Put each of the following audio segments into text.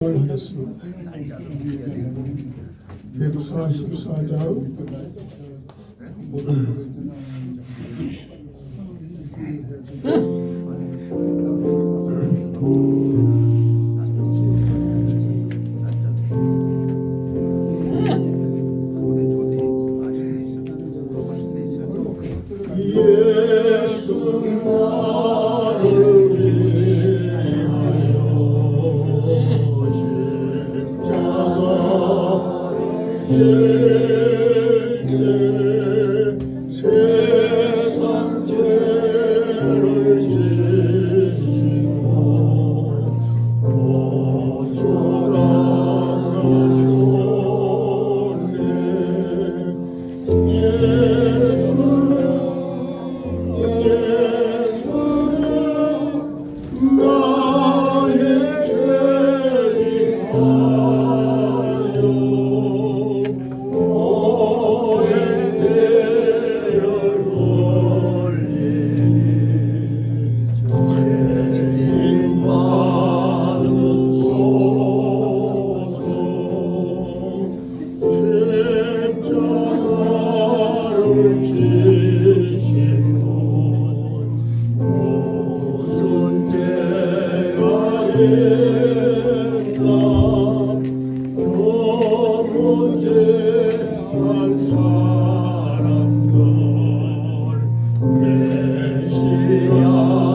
하겠습니다. 144장 예수 나를 세상 죄를 지시고 고쳐나가셨네. 예수는 나의 죄이하여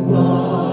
나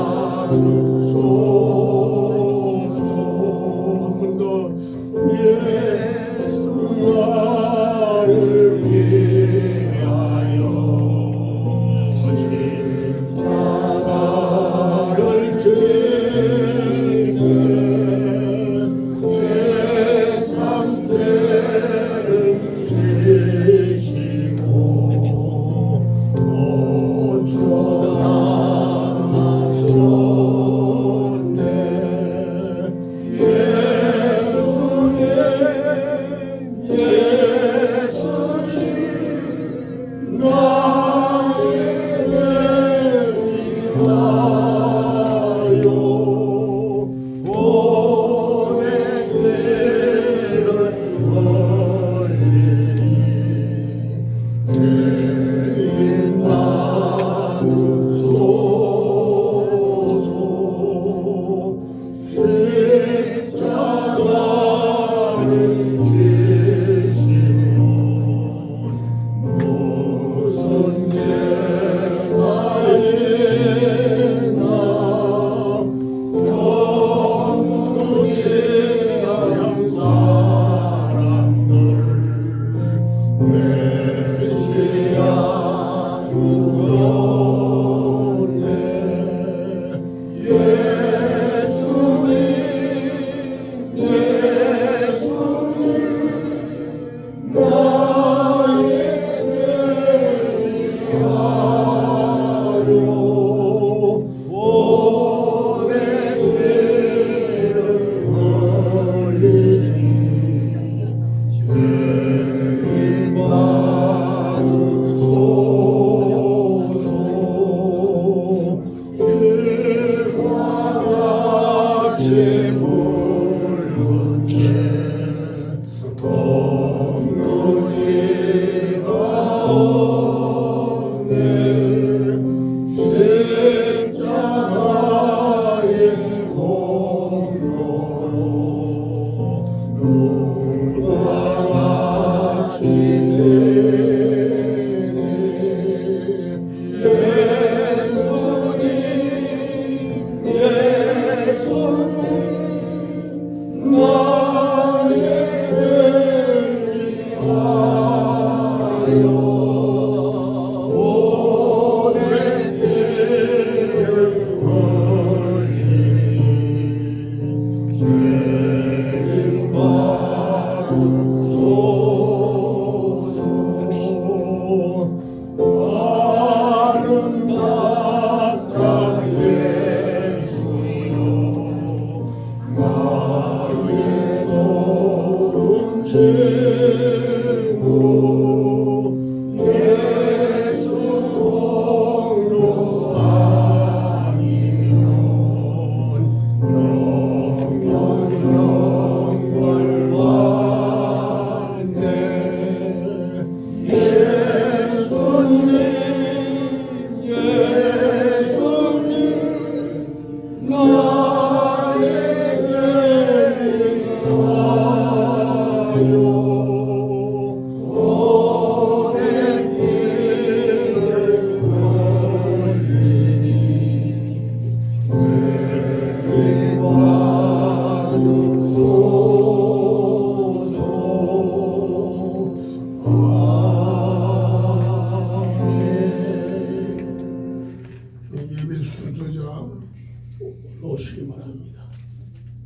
올라오시기 바랍니다.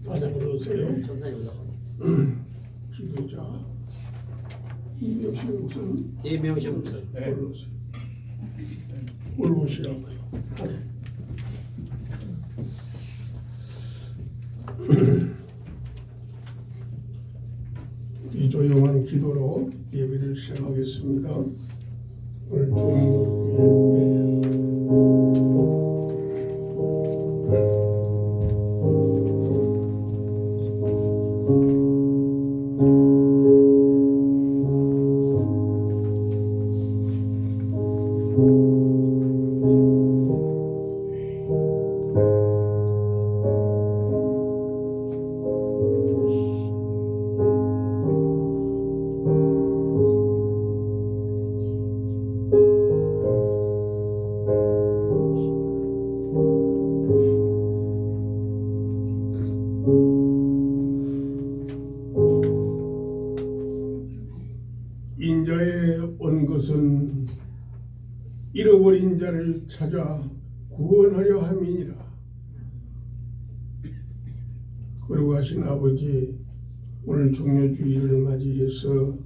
다시 올라오세요. 기도자 이명식 목사님 이명식 목사님. 올라오세요. 올라오시라고요. 이 조용한 기도로 예배를 시작하겠습니다. 오늘 종일 인자에 온 것은 잃어버린 자를 찾아 구원하려 함이니라. 거룩하신 아버지, 오늘 종료주일을 맞이해서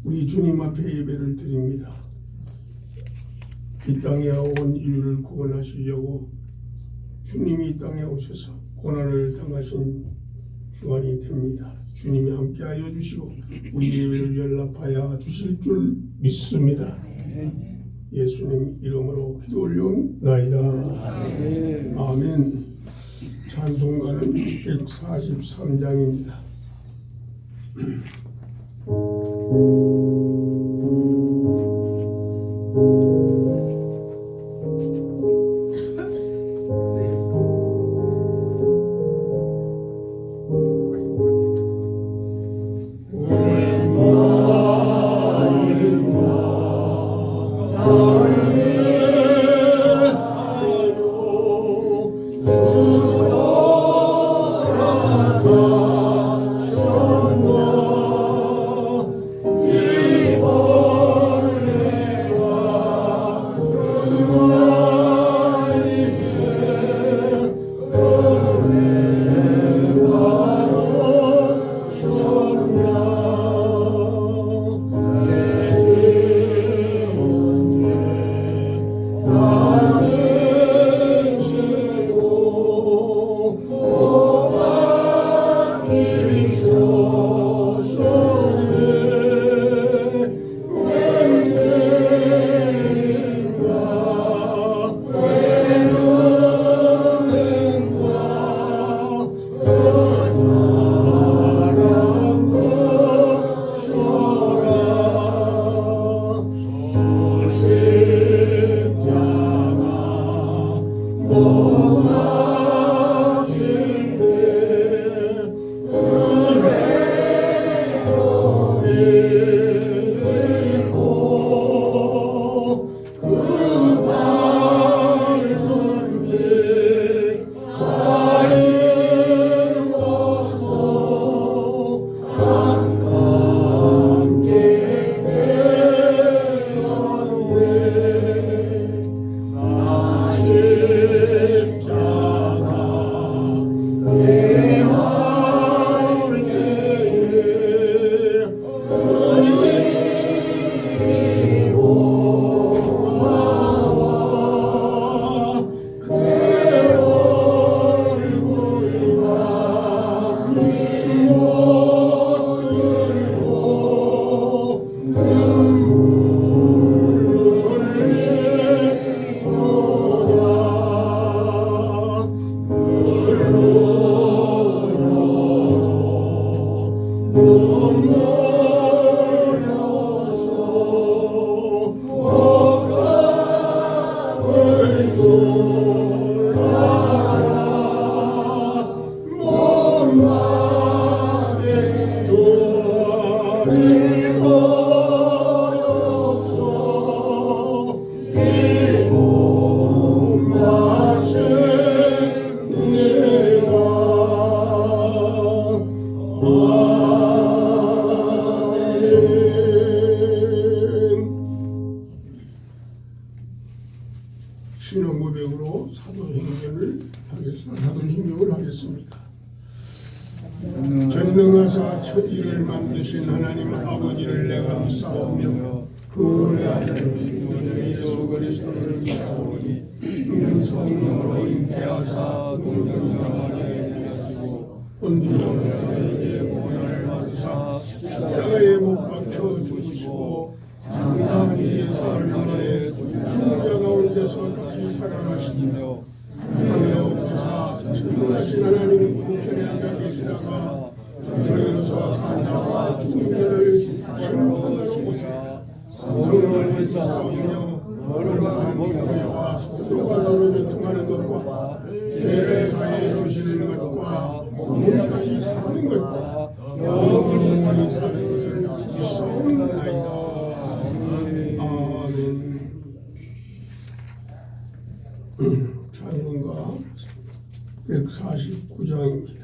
우리 주님 앞에 예배를 드립니다. 이 땅에 온 인류를 구원하시려고 주님이 이 땅에 오셔서 고난을 당하신 주안이 됩니다. 주님이 함께하여 주시고 우리 예배를 연락하여 주실 줄 믿습니다. 예수님 이름으로 기도 올려옵나이다. 아멘. 찬송가는 143장입니다. 십자가 신경을 하겠습니다. 전능하사 천지를 만드신 하나님 아버지를 내가 믿사오며 그 은혜 아들 예수 그리스도를 믿사오니 이는 성령으로 잉태하사 동정녀마리아에 내시고 본디오 빌라도에게 고난을 받으사 십자가에 못 박혀 죽으시고 장사한 뒤에 사흘 만에 죽은 자 가운데서 다시 살아나시며 하늘에 오르사 전능하신 하나님의 우편에 앉아 계시다가 저리로서 산자와 죽은 자를 심판하러 오시라. 성령을 믿사오며 거룩한 공회와 성도가 서로 교통하는 것과 죄를 사해 주시는 것과 몸까지 사는 것과 영원히 사는 것을 믿사옵나이다. 아멘. 찬송가 149장입니다.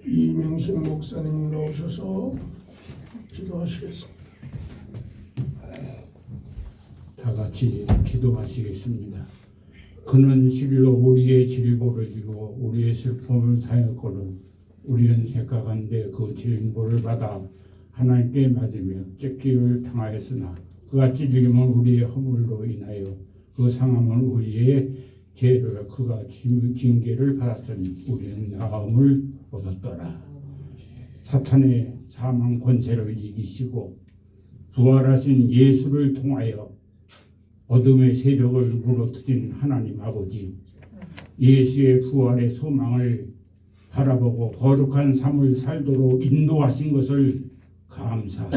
이명식 목사님 나오셔서 기도하시겠습니다. 다 같이 기도하시겠습니다. 그는 실로 우리의 질보를 지고 우리의 슬픔을 사였거늘 우리는 생각한데 그 질보를 받아 하나님께 맞으며 찢기를 당하였으나 그가 찢김은 우리의 허물로 인하여 그 상함은 우리의 죄를 그가 징계를 받았으니 우리는 나음을 얻었더라. 사탄의 사망 권세를 이기시고 부활하신 예수를 통하여 어둠의 세력을 무너뜨린 하나님 아버지, 예수의 부활의 소망을 바라보고 거룩한 삶을 살도록 인도하신 것을 감사합니다.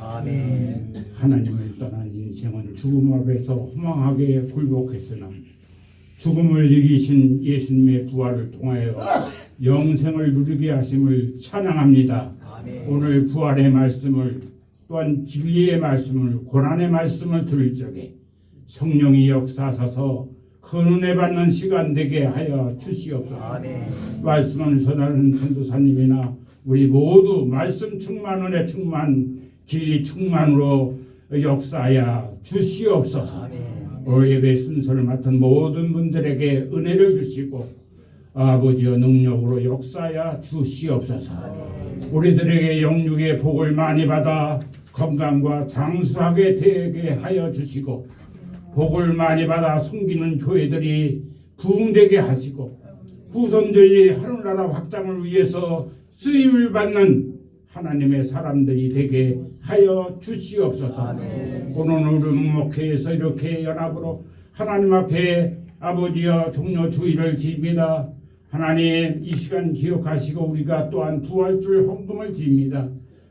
아멘. 하나님을 떠난 인생 인생은 죽음 앞에서 허망하게 굴복했으나 죽음을 이기신 예수님의 부활을 통하여 영생을 누리게 하심을 찬양합니다. 오늘 부활의 말씀을 또한 진리의 말씀을 고난의 말씀을 들을 적에 성령이 역사하셔서 그 은혜 받는 시간 되게 하여 주시옵소서. 말씀을 전하는 전도사님이나 우리 모두 말씀 충만 은혜 충만 진리 충만으로 역사하여 주시옵소서. 오늘 예배 순서를 맡은 모든 분들에게 은혜를 주시고 아버지의 능력으로 역사하여 주시옵소서. 우리들에게 영육의 복을 많이 받아 건강과 장수하게 되게 하여 주시고 복을 많이 받아 섬기는 교회들이 부흥되게 하시고 후손들이 하늘나라 확장을 위해서 쓰임을 받는 하나님의 사람들이 되게 하여 주시옵소서. 오늘은 목회에서 이렇게 연합으로 하나님 앞에 아버지여 종료 주의를 드립니다. 하나님 이 시간 기억하시고 우리가 또한 부활줄 헌금을 드립니다.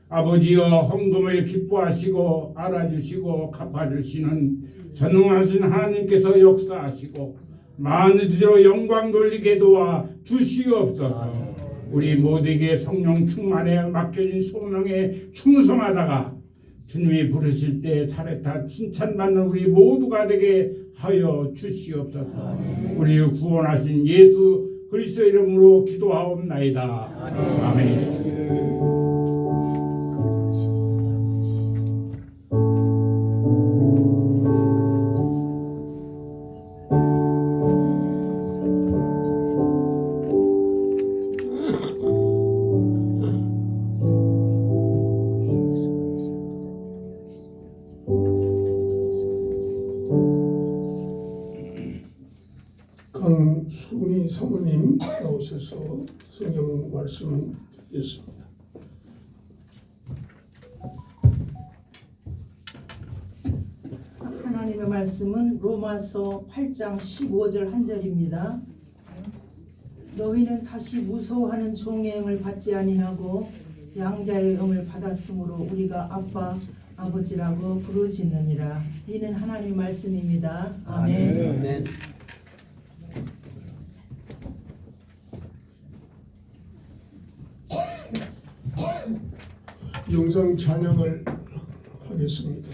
아버지여 헌금을 기뻐하시고 알아주시고 갚아주시는 전능하신 하나님께서 역사하시고 만으로 영광 돌리게 도와 주시옵소서. 우리 모두에게 성령 충만에 맡겨진 소명에 충성하다가 주님이 부르실 때 차례타 칭찬받는 우리 모두가 되게 하여 주시옵소서. 우리 구원하신 예수 그리스도의 이름으로 기도하옵나이다. 아멘. 강순희 사모님 나오셔서 성경 말씀 드리겠습니다. 하나님의 말씀은 로마서 8장 15절 한 절입니다. 너희는 다시 무서워하는 종의 영을 받지 아니하고 양자의 영을 받았으므로 우리가 아빠 아버지라고 부르짖느니라. 이는 하나님의 말씀입니다. 아멘. 아멘. 영상 찬양을 하겠습니다.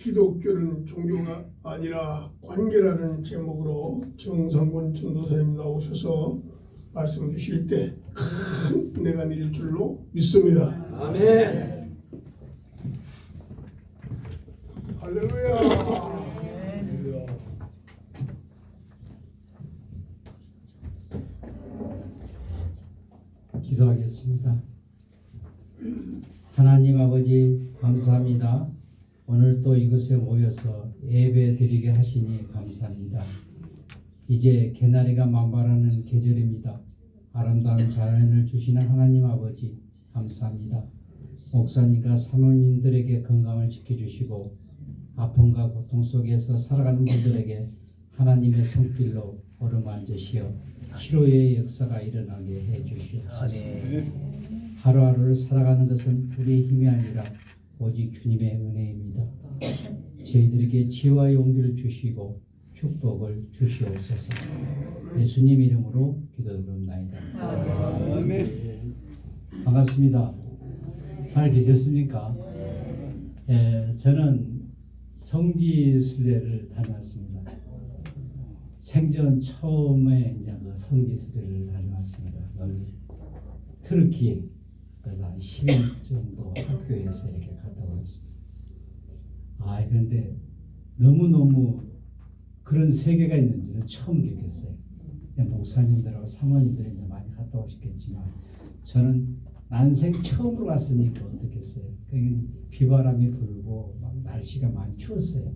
기독교는 종교가 아니라 관계라는 제목으로 정상권 전도사님 나오셔서 말씀 주실 때 큰 은혜가 내릴 줄로 믿습니다. 아멘. 할렐루야. 기도하겠습니다. 하나님 아버지 감사합니다. 오늘 또 이곳에 모여서 예배 드리게 하시니 감사합니다. 이제 개나리가 만발하는 계절입니다. 아름다운 자연을 주시는 하나님 아버지 감사합니다. 목사님과 사모님들에게 건강을 지켜주시고 아픔과 고통 속에서 살아가는 분들에게 하나님의 손길로 어루만지시어 치료의 역사가 일어나게 해주시옵소서. 하루하루를 살아가는 것은 우리의 힘이 아니라 오직 주님의 은혜입니다. 저희들에게 지혜와 용기를 주시고 축복을 주시옵소서. 예수님 이름으로 기도드립니다. 반갑습니다. 잘 계셨습니까? 저는 성지순례를 다녀왔습니다. 생전 처음에 이제 그 성지순례를 다녀왔습니다. 터키에 그래서 한 10일 정도 학교에서 이렇게 갔다 왔습니다. 그런데 너무너무 그런 세계가 있는지는 처음 느꼈어요. 목사님들하고 사모님들이 이제 많이 갔다 오셨겠지만 저는 난생 처음으로 갔으니까 어떻겠어요. 비바람이 불고 막 날씨가 많이 추웠어요.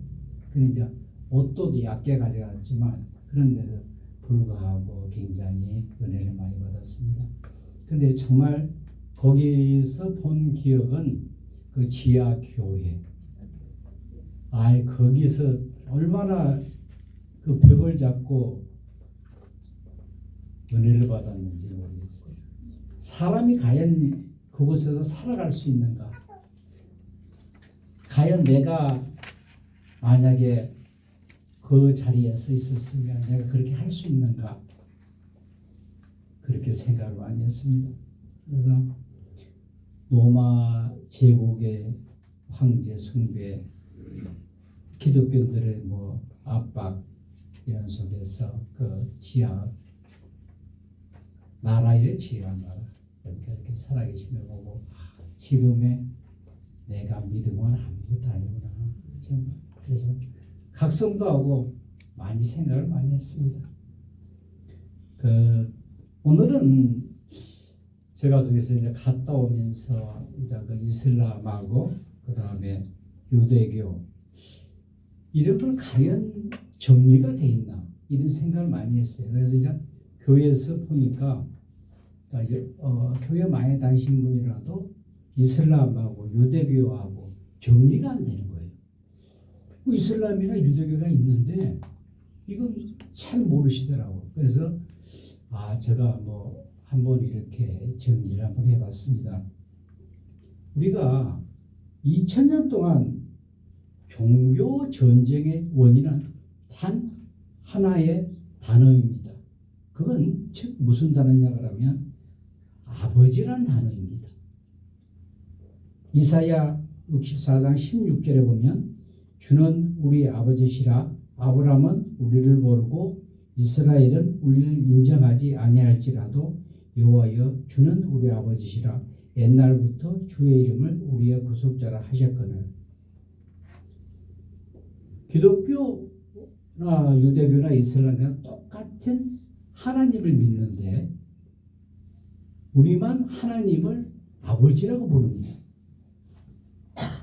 근데 이제 옷도 얇게 가져갔지만 그런데도 불구하고 굉장히 은혜를 많이 받았습니다. 근데 정말 거기서 본 기억은 그 지하 교회. 거기서 얼마나 그 벽을 잡고 은혜를 받았는지 모르겠어요. 사람이 과연 그곳에서 살아갈 수 있는가? 과연 내가 만약에 그 자리에 서 있었으면 내가 그렇게 할 수 있는가? 그렇게 생각을 많이 했습니다. 그래서 로마 제국의 황제 숭배, 기독교인들의 압박 이런 속에서 그 지하 나라의 지하 나라 이렇게 살아계시는 걸 보고 지금의 내가 믿음은 아무것도 아니구나. 정말. 그래서 각성도 하고 많이 생각을 많이 했습니다. 오늘은 제가 거기서 이제 갔다 오면서 이제 그 이슬람하고 그 다음에 유대교 이런 걸 과연 정리가 돼 있나 이런 생각을 많이 했어요. 그래서 이제 교회에서 보니까 교회 많이 다니신 분이라도 이슬람하고 유대교하고 정리가 안 되는 거예요. 이슬람이나 유대교가 있는데 이건 잘 모르시더라고요. 그래서 제가 한번 이렇게 정리를 한번 해봤습니다. 우리가 2000년 동안 종교 전쟁의 원인은 단 하나의 단어입니다. 그건 즉 무슨 단어냐 그러면 아버지란 단어입니다. 이사야 64장 16절에 보면 주는 우리 아버지시라 아브라함은 우리를 모르고 이스라엘은 우리를 인정하지 아니할지라도 여호와여 주는 우리 아버지시라 옛날부터 주의 이름을 우리의 구속자라 하셨거늘. 기독교나 유대교나 이슬람이나 똑같은 하나님을 믿는데 우리만 하나님을 아버지라고 부릅니다.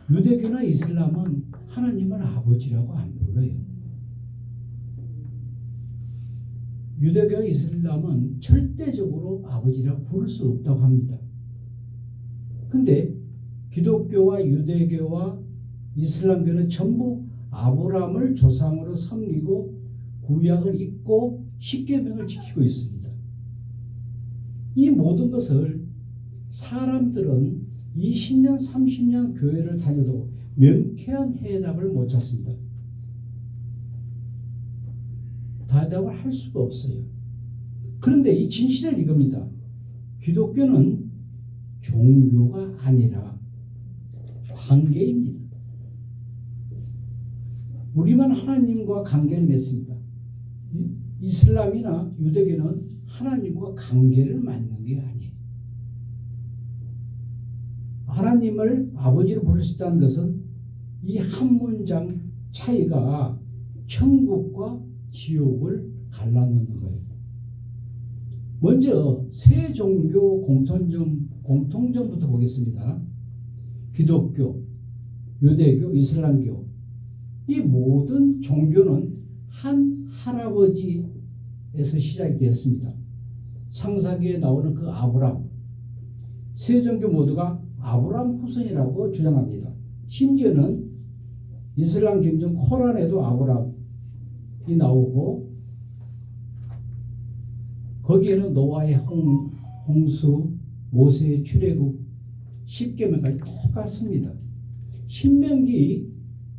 유대교나 이슬람은 하나님을 아버지라고 안 불러요. 유대교와 이슬람은 절대적으로 아버지라고 부를 수 없다고 합니다. 근데 기독교와 유대교와 이슬람교는 전부 아브라함을 조상으로 섬기고 구약을 읽고 십계명을 지키고 있습니다. 이 모든 것을 사람들은 20년, 30년 교회를 다녀도 명쾌한 해답을 못 찾습니다. 대답을 할 수가 없어요. 그런데 이 진실은 이겁니다. 기독교는 종교가 아니라 관계입니다. 우리만 하나님과 관계를 맺습니다. 이슬람이나 유대교는 하나님과 관계를 맺는 게 아니에요. 하나님을 아버지로 부를 수 있다는 것은 이 한 문장 차이가 천국과 지옥을 갈라놓는 거예요. 먼저 세 종교 공통점부터 보겠습니다. 기독교, 유대교, 이슬람교. 이 모든 종교는 한 할아버지에서 시작이 되었습니다. 창세기에 나오는 그 아브람. 세 종교 모두가 아브람 후손이라고 주장합니다. 심지어는 이슬람 경전 코란에도 아브람이 나오고 거기에는 노아의 홍수, 모세의 출애굽, 십계명까지 똑같습니다. 신명기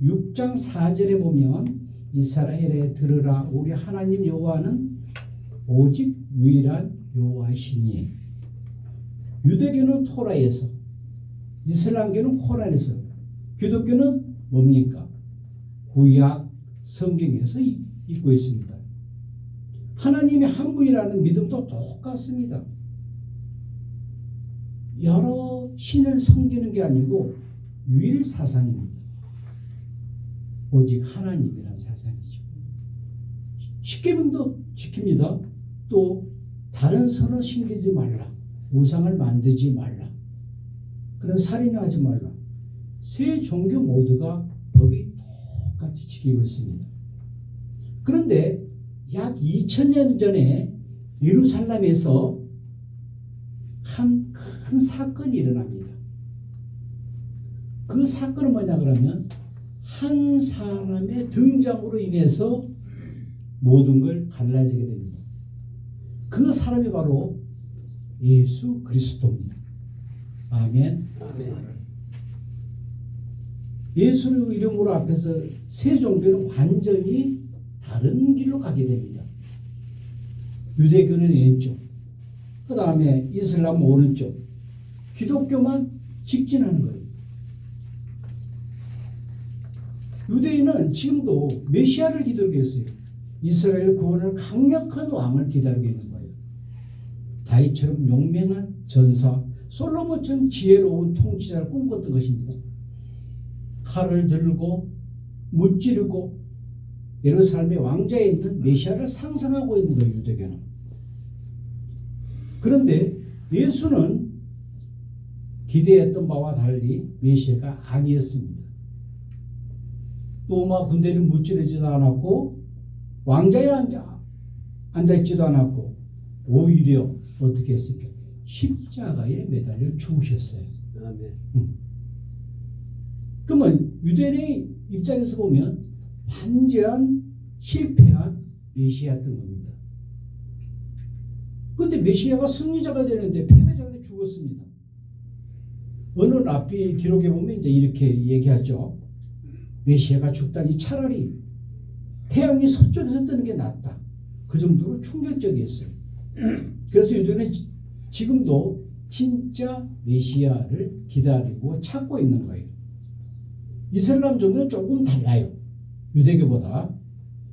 6장 4절에 보면 이스라엘에 들으라 우리 하나님 여호와는 오직 유일한 여호와이시니. 유대교는 토라에서, 이슬람교는 코란에서, 기독교는 뭡니까? 구약 성경에서 읽고 있습니다. 하나님이 한 분이라는 믿음도 똑같습니다. 여러 신을 섬기는 게 아니고 유일 사상입니다. 오직 하나님이란 사상이죠. 십계명도 지킵니다. 또 다른 선을 섬기지 말라. 우상을 만들지 말라. 그럼 살인하지 말라. 세 종교 모두가 법이 똑같이 지키고 있습니다. 그런데 약 2000년 전에 예루살렘에서 한 큰 사건이 일어납니다. 그 사건은 뭐냐 그러면 한 사람의 등장으로 인해서 모든 걸 갈라지게 됩니다. 그 사람이 바로 예수 그리스도입니다. 아멘. 아멘. 예수의 이름으로 앞에서 세 종교는 완전히 다른 길로 가게 됩니다. 유대교는 왼쪽, 그 다음에 이슬람은 오른쪽, 기독교만 직진하는 거예요. 유대인은 지금도 메시아를 기다리고 있어요. 이스라엘 구원을 강력한 왕을 기다리고 있는 거예요. 다윗처럼 용맹한 전사, 솔로몬처럼 지혜로운 통치자를 꿈꿨던 것입니다. 칼을 들고 무찌르고 예루살렘의 왕자에 있는 메시아를 상상하고 있는 거예요. 유대교는. 그런데 예수는 기대했던 바와 달리 메시아가 아니었습니다. 로마 군대는 무찌르지도 않았고 왕자에 앉아있지도 않았고 오히려 어떻게 했습니까? 십자가에 매달려 죽으셨어요. 아멘. 그러면 유대인의 입장에서 보면 완전 실패한 메시아였던 겁니다. 그런데 메시아가 승리자가 되는데 패배자가 돼 죽었습니다. 어느 랍비 기록에 보면 이제 이렇게 얘기하죠. 메시아가 죽다니 차라리 태양이 서쪽에서 뜨는 게 낫다. 그 정도로 충격적이었어요. 그래서 유대인은 지금도 진짜 메시아를 기다리고 찾고 있는 거예요. 이슬람 종교는 조금 달라요. 유대교보다.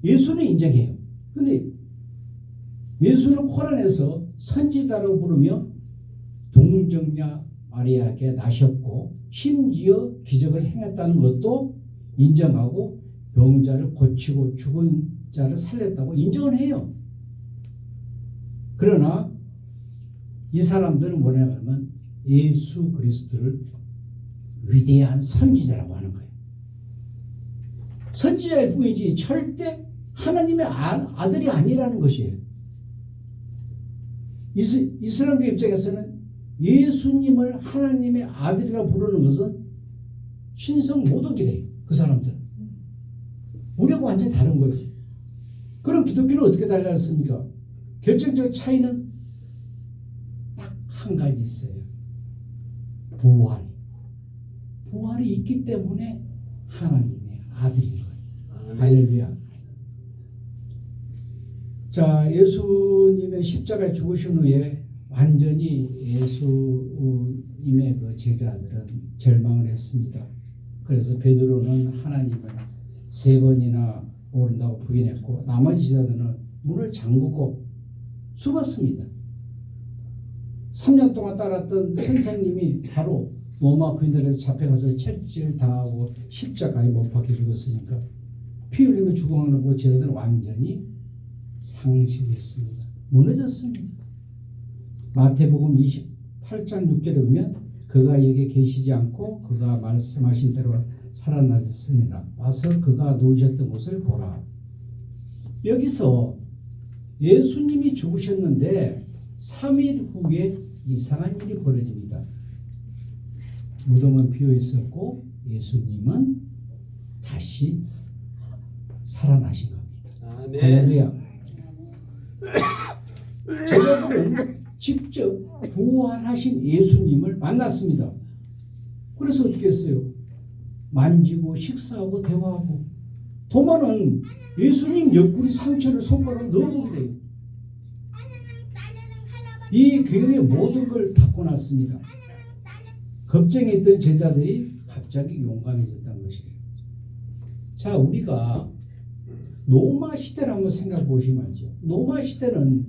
예수는 인정해요. 근데 예수는 코란에서 선지자라고 부르며 동정녀 마리아에게 나셨고 심지어 기적을 행했다는 것도 인정하고 병자를 고치고 죽은 자를 살렸다고 인정을 해요. 그러나 이 사람들은 뭐냐면 예수 그리스도를 위대한 선지자라고 하는 거예요. 선지자일 뿐이지 절대 하나님의 아들이 아니라는 것이에요. 이슬람교 입장에서는 예수님을 하나님의 아들이라고 부르는 것은 신성 모독이래요. 그 사람들은. 우리하고 완전히 다른 거예요. 그럼 기독교는 어떻게 달라졌습니까? 결정적 차이는 딱 한 가지 있어요. 부활. 부활이 있기 때문에 하나님의 아들인 거예요. 할렐루야. 자, 예수님의 십자가에 죽으신 후에 완전히 예수님의 그 제자들은 절망을 했습니다. 그래서 베드로는 하나님을 3번이나 모른다고 부인했고 나머지 제자들은 문을 잠그고 숨었습니다. 3년 동안 따랐던 선생님이 바로 로마 군인들에서 잡혀가서 채찍을 당하고 십자가에 못 박혀 죽었으니까 피 흘리며 죽어가는 그 제자들은 완전히 상실했습니다. 무너졌습니다. 마태복음 28장 6절에 보면 그가 여기에 계시지 않고 그가 말씀하신 대로 살아나셨으니라. 와서 그가 누우셨던 곳을 보라. 여기서 예수님이 죽으셨는데 3일 후에 이상한 일이 벌어집니다. 무덤은 비어 있었고 예수님은 다시 살아나신 겁니다. 아멘. 할렐루야. 제자들은 직접 부활하신 예수님을 만났습니다. 그래서 어떻게 했어요? 만지고 식사하고 대화하고 도마는 예수님 옆구리 상처를 손가락으로 넣어보게 돼요. 이 교회의 모든 걸 바꿔놨습니다. 겁쟁했던 제자들이 갑자기 용감해졌다는 것이에요. 자, 우리가 로마 시대를 한번 생각해 보시면 알죠. 로마 시대는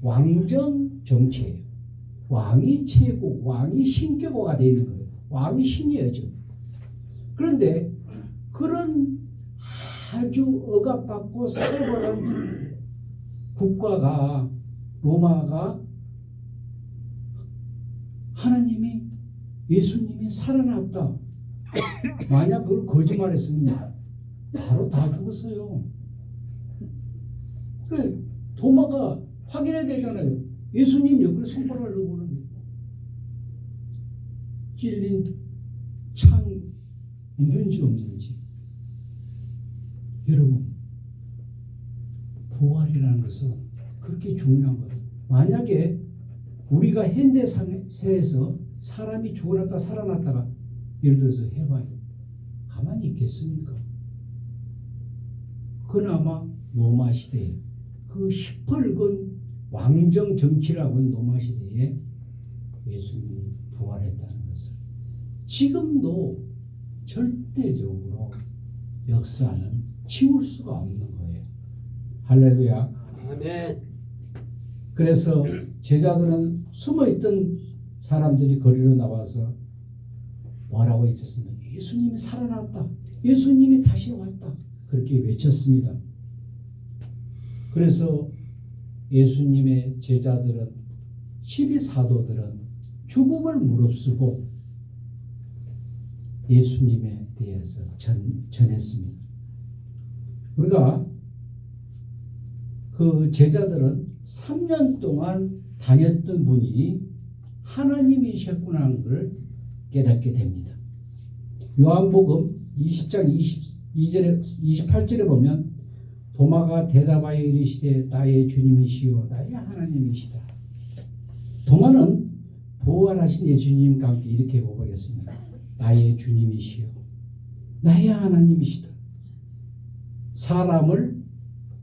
왕정 정치예요. 왕이 최고, 왕이 신격화가 되어 있는 거예요. 왕이 신이어죠. 그런데 그런 아주 억압받고 살벌한 국가가 로마가 하나님이 예수님이 살아났다. 만약 그걸 거짓말했으면 바로 다 죽었어요. 그래 도마가 확인해야 되잖아요. 예수님 옆구리 손가락을 넣어보는 거예요. 찔린 창 있는지 없는지. 여러분 부활이라는 것은 그렇게 중요한 거예요. 만약에 우리가 현대사에서 사람이 죽어났다 살아났다가 예를 들어서 해봐요. 가만히 있겠습니까? 그나마 로마 시대에 그 시뻘건 왕정 정치라고 하는 로마 시대에 예수님이 부활했다는 것을 지금도 절대적으로 역사는 지울 수가 없는 거예요. 할렐루야. 아멘. 그래서 제자들은 숨어있던 사람들이 거리로 나와서 뭐라고 했었습니까? 예수님이 살아났다. 예수님이 다시 왔다. 그렇게 외쳤습니다. 그래서 예수님의 제자들은 12사도들은 죽음을 무릅쓰고 예수님에 대해서 전했습니다. 우리가 그 제자들은 3년 동안 다녔던 분이 하나님이셨구나 하는 걸 깨닫게 됩니다. 요한복음 20장 22절에 28절에 보면 도마가 대답하여 이르시되 나의 주님이시요 나의 하나님이시다. 도마는 부활하신 예수님과 함께 이렇게 고백했습니다. 나의 주님이시요 나의 하나님이시다. 사람을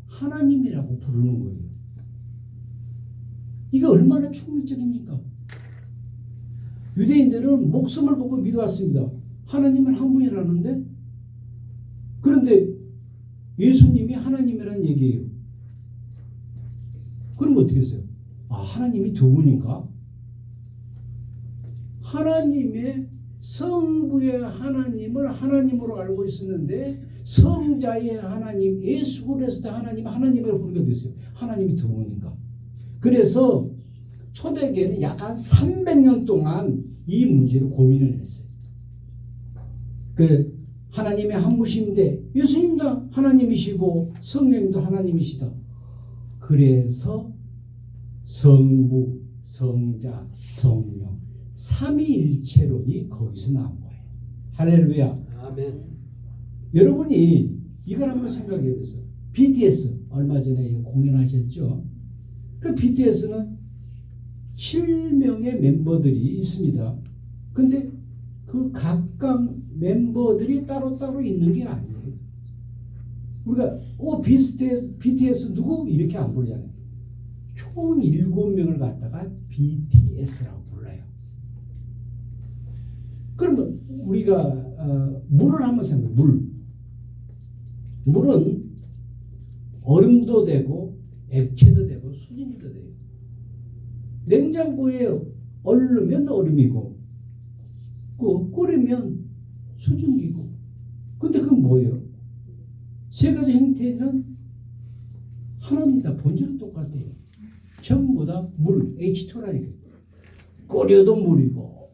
하나님이라고 부르는 거예요. 이게 얼마나 충격적입니까? 유대인들은 목숨을 보고 믿어왔습니다. 하나님은 한 분이라는데, 그런데 예수님이 하나님이라는 얘기예요. 그럼 어떻게 했어요? 아, 하나님이 두 분인가? 하나님의 성부의 하나님을 하나님으로 알고 있었는데 성자의 하나님, 예수 그리스도 하나님, 하나님으로 부르게 됐어요. 하나님이 두 분인가? 그래서 초대교회는 약 한 300년 동안 이 문제를 고민을 했어요. 그 하나님의 한 분이신데 예수님도 하나님이시고 성령님도 하나님이시다. 그래서 성부, 성자, 성령 삼위일체론이 거기서 나온 거예요. 할렐루야. 아멘. 여러분이 이걸 한번 생각해 보세요. BTS 얼마 전에 공연하셨죠? 그 BTS는 7명의 member들이 있습니다. 근데 그 각각 멤버들이 따로따로 있는 게 아니에요. 우리가 BTS 누구? 이렇게 안 부르잖아요. 총 7명을 갖다가 BTS라고 불러요. 그러면 우리가 물을 한번 생각해요. 물은 얼음도 되고 액체도 되고 수증기도 돼요. 냉장고에 얼으면 얼음이고 끓이면 수증기고. 근데 그건 뭐예요? 세 가지 형태는 하나입니다. 본질은 똑같아요. 전부 다 물, H2라니까. 끓여도 물이고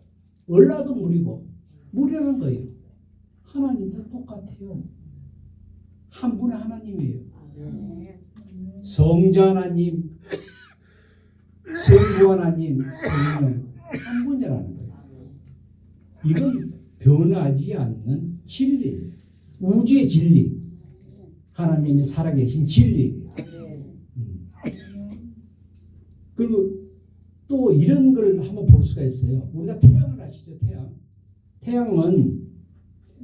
얼라도 물이고 물이라는 거예요. 하나님도 똑같아요. 한 분의 하나님이에요. 성자 하나님, 성부 하나님, 성령 한 분이라는 거예요. 이건 변하지 않는 진리예요. 우주의 진리. 하나님이 살아계신 진리예요. 그리고 또 이런 걸 한번 볼 수가 있어요. 우리가 태양을 아시죠? 태양은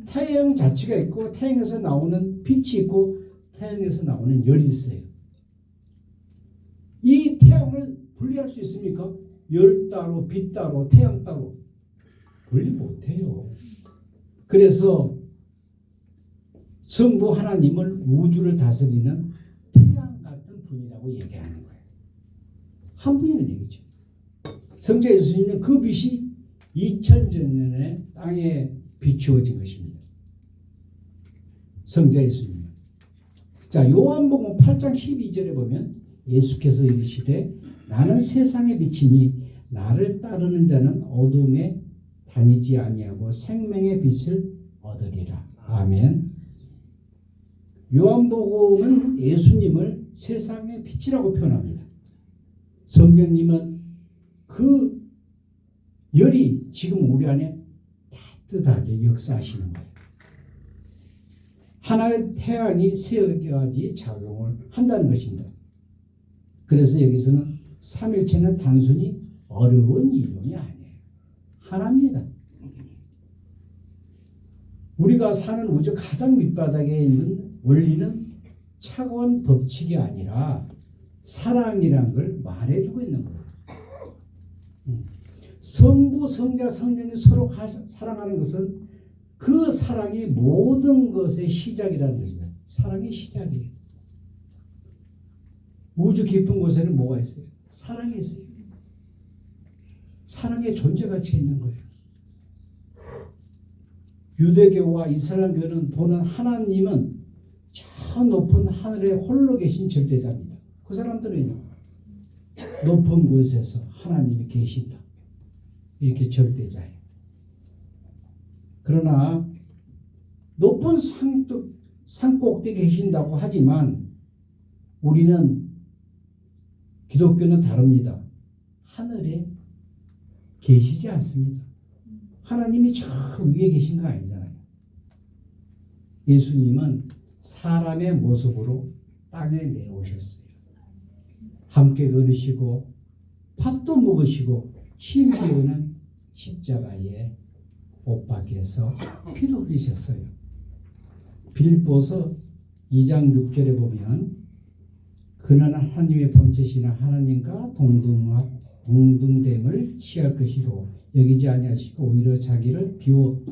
태양 자체가 있고 태양에서 나오는 빛이 있고 태양에서 나오는 열이 있어요. 이 태양을 분리할 수 있습니까? 열 따로 빛 따로 태양 따로 분리 못해요. 그래서 성부 하나님을 우주를 다스리는 태양 같은 분이라고 얘기하는 거예요. 한 분이라는 얘기죠. 성자 예수님은 그 빛이 2000년 전에 땅에 비추어진 것입니다. 성자 예수님. 자, 요한복음 8장 12절에 보면 예수께서 이르시되 나는 세상의 빛이니 나를 따르는 자는 어둠에 다니지 아니하고 생명의 빛을 얻으리라. 아멘. 요한복음은 예수님을 세상의 빛이라고 표현합니다. 성령님은 그 열이 지금 우리 안에 따뜻하게 역사하시는 거예요. 하나의 태양이 세 가지 작용을 한다는 것입니다. 그래서 여기서는 삼일체는 단순히 어려운 이론이 아니에요. 하나입니다. 우리가 사는 우주 가장 밑바닥에 있는 원리는 차가운 법칙이 아니라 사랑이라는 걸 말해주고 있는 거예요. 성부, 성자, 성령이 서로 사랑하는 것은 그 사랑이 모든 것의 시작이라는 것입니다. 사랑의 시작이에요. 우주 깊은 곳에는 뭐가 있어요? 사랑이 있어요. 사랑의 존재 가치가 있는 거예요. 유대교와 이슬람교는 보는 하나님은 저 높은 하늘에 홀로 계신 절대자입니다. 그 사람들은요, 높은 곳에서 하나님이 계신다. 이렇게 절대자예요. 그러나 높은 산 꼭대기에 계신다고 하지만 우리는 기독교는 다릅니다. 하늘에 계시지 않습니다. 하나님이 저 위에 계신 거 아니잖아요. 예수님은 사람의 모습으로 땅에 내려오셨어요. 함께 걸으시고 밥도 먹으시고 심지어는 십자가에 못 박혀서 피도 흘리셨어요. 빌립보서 2장 6절에 보면 그는 하나님의 본체시나 하나님과 동등됨을 취할 것이로 여기지 아니하시고 오히려 자기를 비워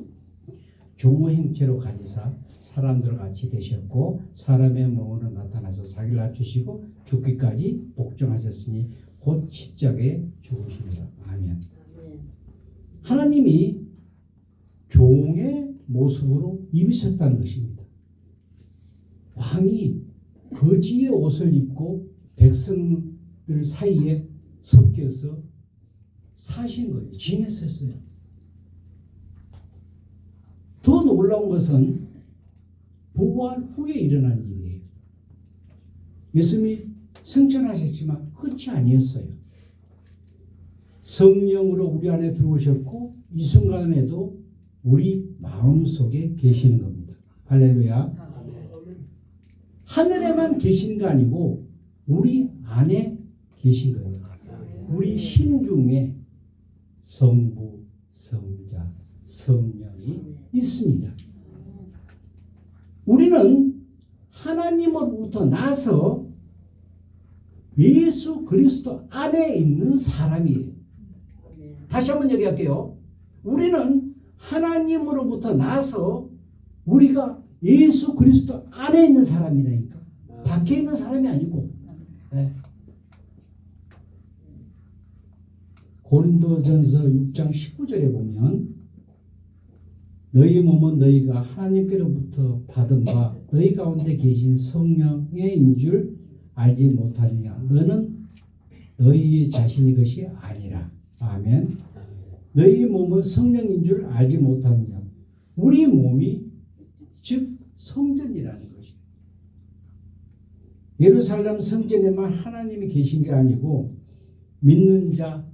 종의 형체로 가지사 사람들과 같이 되셨고 사람의 몸으로 나타나서 자기를 낮추시고 죽기까지 복종하셨으니 곧 십자가에 죽으시니라. 아멘. 하나님이 종의 모습으로 입으셨다는 것입니다. 왕이 거지의 옷을 입고 백성들 사이에 섞여서 사신 거예요. 지냈었어요. 더 놀라운 것은 부활 후에 일어난 일이에요. 예수님이 승천하셨지만 끝이 아니었어요. 성령으로 우리 안에 들어오셨고 이 순간에도 우리 마음속에 계시는 겁니다. 할렐루야. 하늘에만 계신 거 아니고 우리 안에 계신 거예요. 우리 심중에 성부, 성자, 성령이 있습니다. 우리는 하나님으로부터 나서 예수 그리스도 안에 있는 사람이에요. 다시 한번 얘기할게요. 우리는 하나님으로부터 나서 우리가 예수 그리스도 안에 있는 사람이라니까. 밖에 있는 사람이 아니고. 네. 고린도전서 6장 19절에 보면 너희 몸은 너희가 하나님께로부터 받은 바 너희 가운데 계신 성령의 줄 알지 못하느냐. 너는 너희 자신이 것이 아니라. 아멘. 너희 몸은 성령인 줄 알지 못하느냐. 우리 몸이 즉 성전이라는 것이에요. 예루살렘 성전에만 하나님이 계신 게 아니고 믿는 자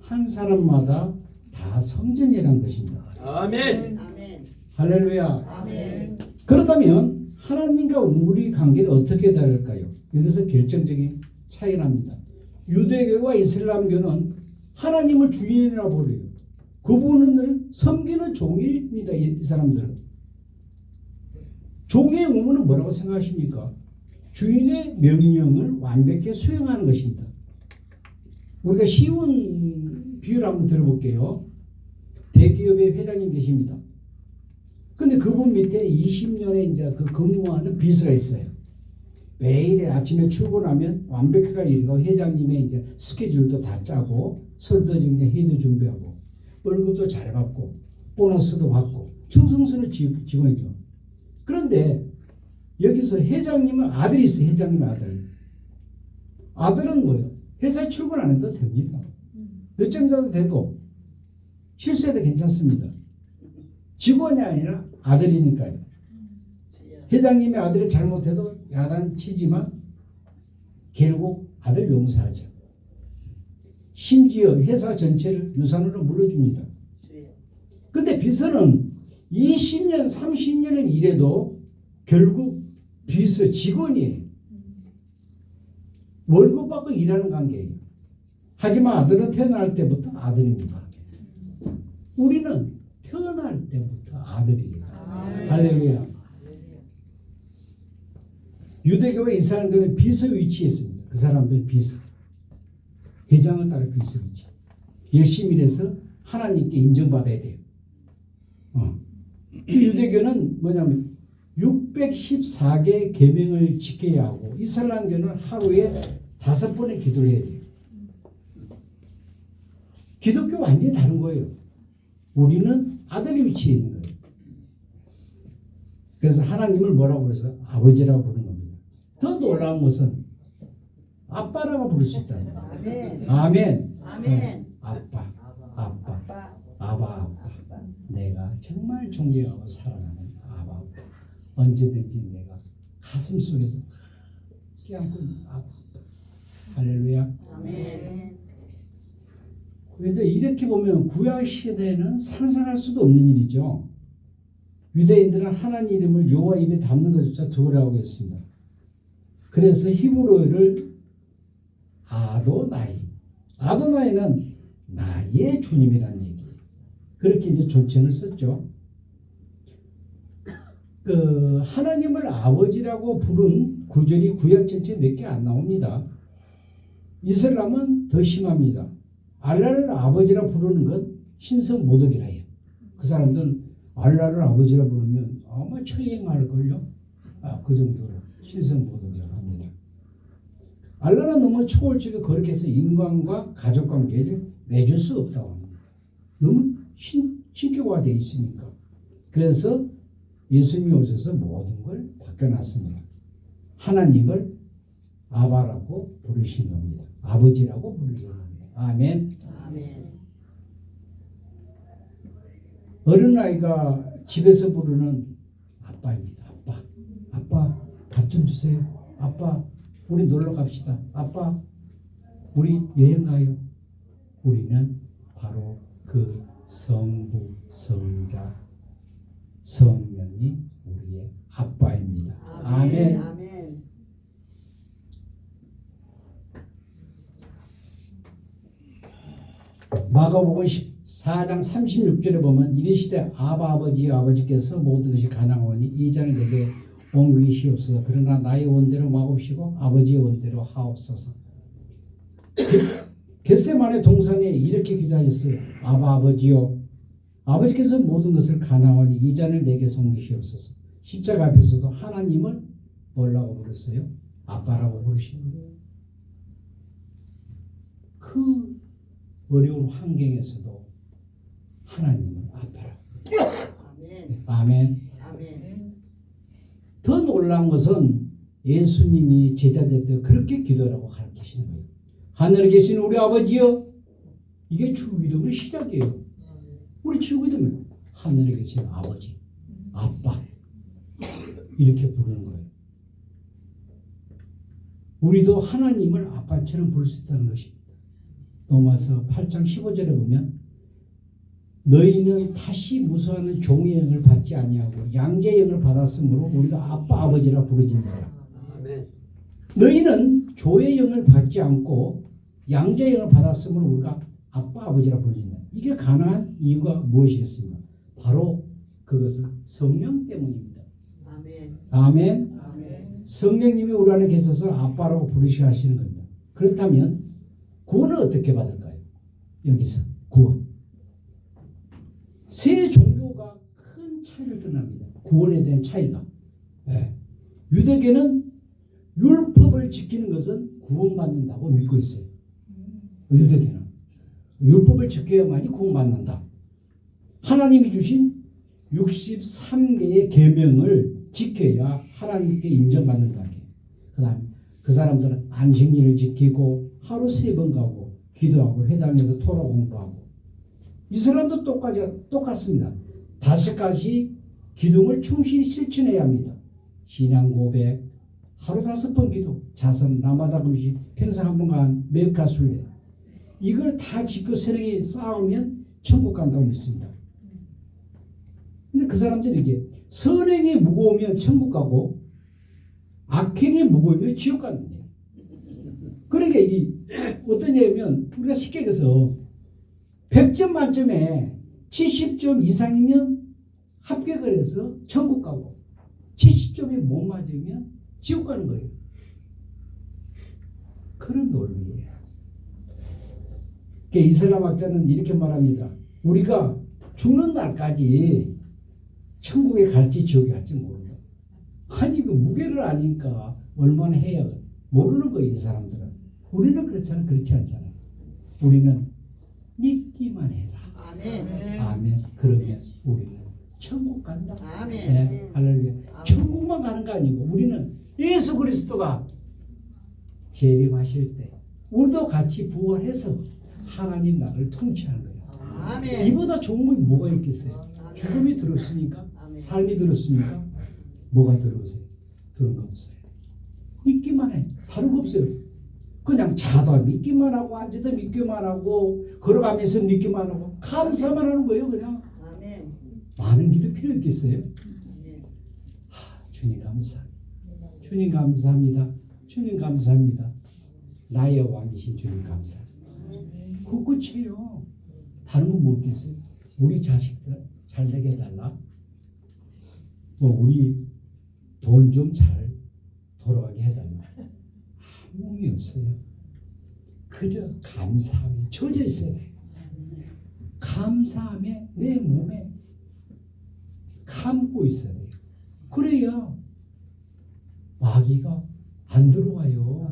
한 사람마다 다 성전이라는 것입니다. 아멘. 할렐루야. 아멘. 그렇다면 하나님과 우리 관계는 어떻게 다를까요? 여기서 결정적인 차이가 납니다. 유대교와 이슬람교는 하나님을 주인이라고 부르요. 그분을 섬기는 종입니다. 이 사람들은. 종의 의무는 뭐라고 생각하십니까? 주인의 명령을 완벽히 수행하는 것입니다. 우리가 쉬운 비유를 한번 들어볼게요. 대기업의 회장님 계십니다. 근데 그분 밑에 20년의 이제 그 근무하는 비서가 있어요. 매일 아침에 출근하면 완벽하게 일하고 회장님의 이제 스케줄도 다 짜고 설도 이제 회의도 준비하고 월급도 잘 받고 보너스도 받고 충성스러운 직원이죠. 그런데 여기서 회장님은 아들이 있어요. 회장님의 아들. 아들은 뭐예요? 회사에 출근 안 해도 됩니다. 늦잠 자도 되고 실수해도 괜찮습니다. 직원이 아니라 아들이니까요. 회장님의 아들이 잘못해도 야단치지만 결국 아들 용서하죠. 심지어 회사 전체를 유산으로 물어줍니다. 근데 비서는 20년, 30년을 일해도 결국 비서 직원이에요. 월급 받고 일하는 관계예요. 하지만 아들은 태어날 때부터 아들입니다. 우리는 태어날 때부터 아들이에요. 할렐루야. 유대교와 이스라엘교는 비서 위치에 있습니다. 그 사람들 비서. 회장을 따라 비서 위치. 열심히 일해서 하나님께 인정받아야 돼요. 유대교는 뭐냐면 614개 계명을 지켜야 하고 이슬람교는 하루에 5번의 기도를 해야 돼요. 기독교 완전히 다른 거예요. 우리는 아들의 위치에 있는 거예요. 그래서 하나님을 뭐라고 그래서 아버지라고 부르는 겁니다. 더 놀라운 것은 아빠라고 부를 수 있다는 거예요. 아멘. 아멘. 아빠. 내가 정말 존경하고 사랑하는 아빠. 언제든지 내가 가슴 속에서 깨안고 아빠. 할렐루야. 아멘. 그런데 이렇게 보면 구약 시대에는 상상할 수도 없는 일이죠. 유대인들은 하나님 이름을 여호와 입에 담는 것조차 두려워하고 있습니다. 그래서 히브리어를 아도나이는 나의 주님이라는 얘기예요. 그렇게 이제 존칭을 썼죠. 그 하나님을 아버지라고 부른 구절이 구약 전체 몇 개 안 나옵니다. 이슬람은 더 심합니다. 알라를 아버지라 부르는 것 신성 모독이라 해요. 그 사람들은 알라를 아버지라 부르면 아마 처형할걸요. 그 정도로 신성 모독이라고 합니다. 알라는 너무 초월적이고 그렇게 해서 인간과 가족관계를 맺을 수 없다고 합니다. 너무 신격화되어 있으니까. 그래서 예수님이 오셔서 모든 걸 바꿔놨습니다. 하나님을 아바라고 부르신 겁니다. 아버지라고 부르는 겁니다. 아멘. 아멘. 어린아이가 집에서 부르는 아빠입니다. 아빠 밥 좀 주세요. 아빠 우리 놀러 갑시다. 아빠 우리 여행 가요. 우리는 바로 그 성부 성자 성령이 우리의 아빠입니다. 아멘. 아멘. 마가복음 14장 36절에 보면 이르시되 아버지께서 모든 것이 가능하오니 이 잔을 내게 옮기시옵소서. 그러나 나의 원대로 마옵시고 아버지의 원대로 하옵소서. 겟세마네 동산에 이렇게 기도하셨어요. 아버지요, 아버지께서 모든 것을 가능하오니 이 잔을 내게 옮기시옵소서. 십자가 앞에서도 하나님을 뭐라고 부르셨어요? 아빠라고 부르신 거예요. 그 어려운 환경에서도 하나님을 아빠라고. 아멘. 더 놀라운 것은 예수님이 제자들 때 그렇게 기도하라고 가르치시는 거예요. 하늘에 계신 우리 아버지여, 이게 주기도문의 시작이에요. 우리 주기도문 하늘에 계신 아버지, 아빠 이렇게 부르는 거예요. 우리도 하나님을 아빠처럼 부를 수 있다는 것입니다. 로마서 8장 15절에 보면 너희는 다시 무수하는 종의 영을 받지 아니하고 양자의 영을 받았으므로 우리가 아빠 아버지라 부르짖는다. 너희는 조의 영을 받지 않고 양자의 영을 받았으므로 우리가 아빠 아버지라 부르짖는다. 이게 가능한 이유가 무엇이겠습니까? 바로 그것은 성령 때문입니다. 아멘. 성령님이 우리 안에 계셔서 아빠라고 부르시게 하시는 겁니다. 그렇다면 구원은 어떻게 받을까요? 여기서 구원. 세 종교가 큰 차이를 떠납니다. 구원에 대한 차이가. 유대교는 율법을 지키는 것은 구원받는다고 믿고 있어요. 유대교는 율법을 지켜야만이 구원받는다. 하나님이 주신 63개의 계명을 지켜야 하나님께 인정받는다. 그 다음에 그 사람들은 안식일을 지키고 하루 3번 가고 기도하고 회당에서 토라 공부하고 이 사람도 똑같습니다. 5가지 기둥을 충실히 실천해야 합니다. 신앙 고백, 하루 5번 기도, 자선, 라마다 금식, 평생 한 번 간 메카 순례 이걸 다 지켜 세력이 쌓으면 천국 간다고 믿습니다. 근데 그 사람들이 이게 선행이 무거우면 천국 가고 악행이 무거우면 지옥 가는 거예요. 그러니까 이게 어떤 얘기면 우리가 쉽게 얘기해서 100점 만점에 70점 이상이면 합격을 해서 천국 가고 70점이 못 맞으면 지옥 가는 거예요. 그런 논리예요. 그러니까 이슬람 학자는 이렇게 말합니다. 우리가 죽는 날까지 천국에 갈지 지옥에 갈지 모른다. 아니 그 무게를 아니까 얼마나 해야 모르는 거예요. 이 사람들은. 우리는 그렇잖아. 그렇지 않잖아. 우리는 믿기만 해라. 아멘. 그러면 우리는 천국 간다. 네, 할렐루야. 천국만 가는 거 아니고 우리는 예수 그리스도가 재림하실 때 우리도 같이 부활해서 하나님 나라를 통치하는 거예요. 이보다 좋은 건 뭐가 있겠어요? 죽음이 들었습니까? 삶이 들었습니까? 뭐가 들어오세요? 들은 거 없어요. 믿기만 해. 다른 거 없어요. 그냥 자도 믿기만 하고 앉아도 믿기만 하고 걸어가면서 믿기만 하고 감사만 하는 거예요. 그냥 많은 기도 필요 있겠어요? 주님 감사합니다. 주님 감사합니다. 주님 감사합니다. 나의 왕이신 주님 감사합니다. 그 끝이에요. 다른 건 뭐겠어요? 우리 자식들 잘 되게 해달라. 우리 돈 좀 잘 돌아가게 해달라. 아무 의미 없어요. 그저 감사함에 젖어 있어야 돼요. 감사함에 내 몸에 감고 있어야 돼요. 그래야 마귀가 안 들어와요.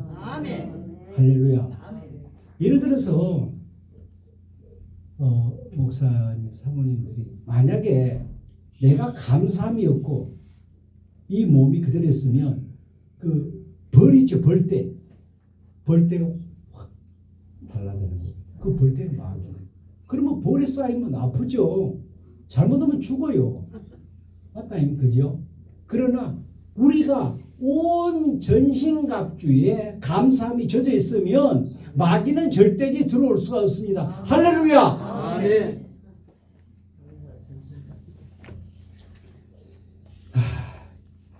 할렐루야. 예를 들어서 목사님, 사모님들이 만약에 내가 감사함이 없고 이 몸이 그대로 있으면 그 벌 있죠. 벌떼가 확 달라드는 거예요. 그 벌떼는 마귀예요. 그러면 벌에 쌓이면 아프죠. 잘못하면 죽어요. 맞다, 그죠? 그러나 우리가 온 전신갑주에 감사함이 젖어 있으면 마귀는 절대지 들어올 수가 없습니다. 할렐루야. 아멘.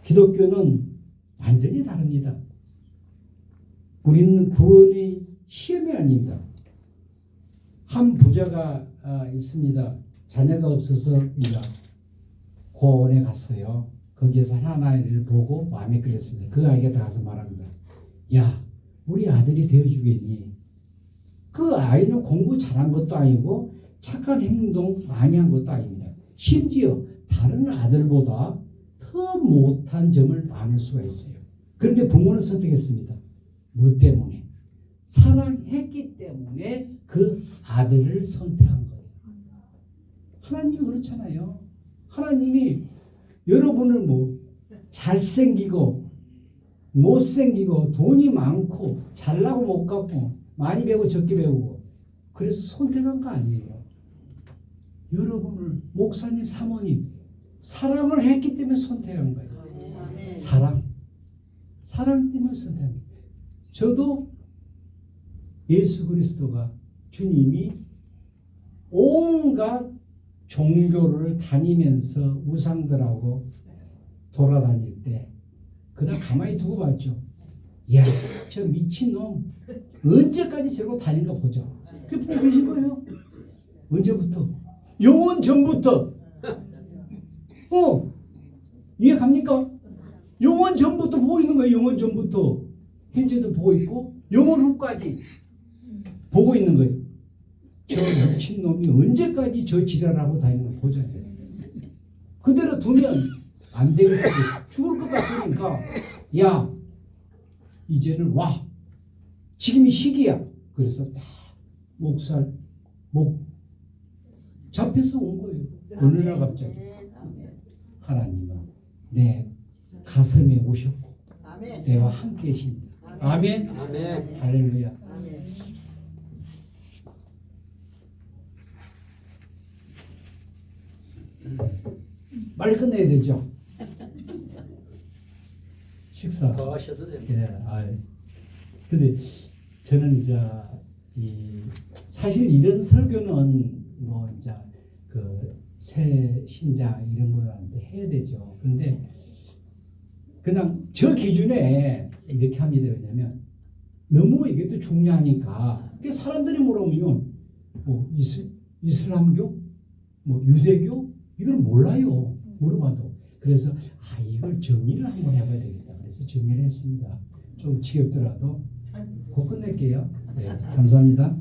기독교는 완전히 다릅니다. 우리는 구원의 시험이 아닙니다. 한 부자가 있습니다. 자녀가 없어서 이제 고원에 갔어요. 거기에서 한 아이를 보고 마음에 끌렸습니다. 그 아이가 가서 말합니다. 야, 우리 아들이 되어주겠니? 그 아이는 공부 잘한 것도 아니고 착한 행동 많이 한 것도 아닙니다. 심지어 다른 아들보다 더 더 못한 점을 많을 수가 있어요. 그런데 부모는 선택했습니다. 뭐 때문에? 사랑했기 때문에 그 아들을 선택한 거예요. 하나님이 그렇잖아요. 하나님이 여러분을 뭐 잘생기고 못생기고 돈이 많고 잘나고 못 갖고 많이 배우고 적게 배우고 그래서 선택한 거 아니에요. 여러분을 목사님 사모님 사랑을 했기 때문에 선택한 거예요. 사랑 때문에 선택한 거예요. 저도 예수 그리스도가 주님이 온갖 종교를 다니면서 우상들하고 돌아다닐 때 그냥 가만히 두고 봤죠. 야, 저 미친놈 언제까지 저러고 다니는가 보자. 그게 보고 계신 거예요. 언제부터? 영원 전부터. 이해 갑니까? 영원 전부터 보고 있는 거예요. 영원 전부터. 현재도 보고 있고 영원 후까지 보고 있는 거예요. 저 미친놈이 언제까지 저 지랄하고 다니는 거 보자. 그대로 두면 안 되겠어. 죽을 것 같으니까 야 이제는 와. 지금이 시기야. 그래서 다 목살 목 잡혀서 온 거예요. 어느 날 갑자기 하나님은 내 가슴에 오셨고 내와 함께 계십니다. 아멘. 할렐루야. 빨리 끝내야 되죠. 식사. 더 하셔도 됩니다. 예, 근데 저는 이제 사실 이런 설교는 뭐 이제 그 새 신자 이런 분한테 해야 되죠. 근데 그냥 저 기준에 이렇게 합니다. 왜냐면 너무 이게 또 중요하니까. 사람들이 물어보면 뭐 이슬람교, 뭐 유대교 이걸 몰라요. 물어봐도. 그래서 이걸 정리를 한번 해봐야 되겠다. 그래서 정리를 했습니다. 좀 지겹더라도 곧 끝낼게요. 네, 감사합니다.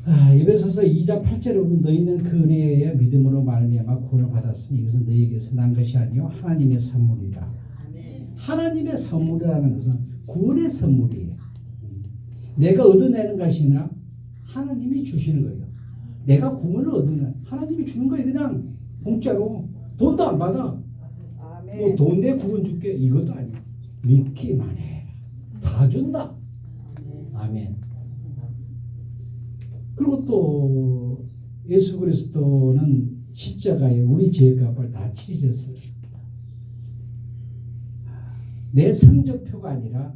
에베소서 2장 8절에 보면 너희는 그 은혜의 믿음으로 말미암아 구원을 받았으니 이것은 너희에게서 난 것이 아니요 하나님의 선물이라. 하나님의 선물이라는 것은 구원의 선물이에요. 내가 얻어내는 것이 아니라 하나님이 주시는 거예요. 내가 구원을 얻으면 하나님이 주는 거예요. 그냥 공짜로. 돈도 안 받아. 뭐 돈 내 구원 줄게 이것도 아니야. 믿기만 해. 다 준다. 아멘. 그리고 또 예수 그리스도는 십자가에 우리 죄값을 다 치르셨어요. 내 성적표가 아니라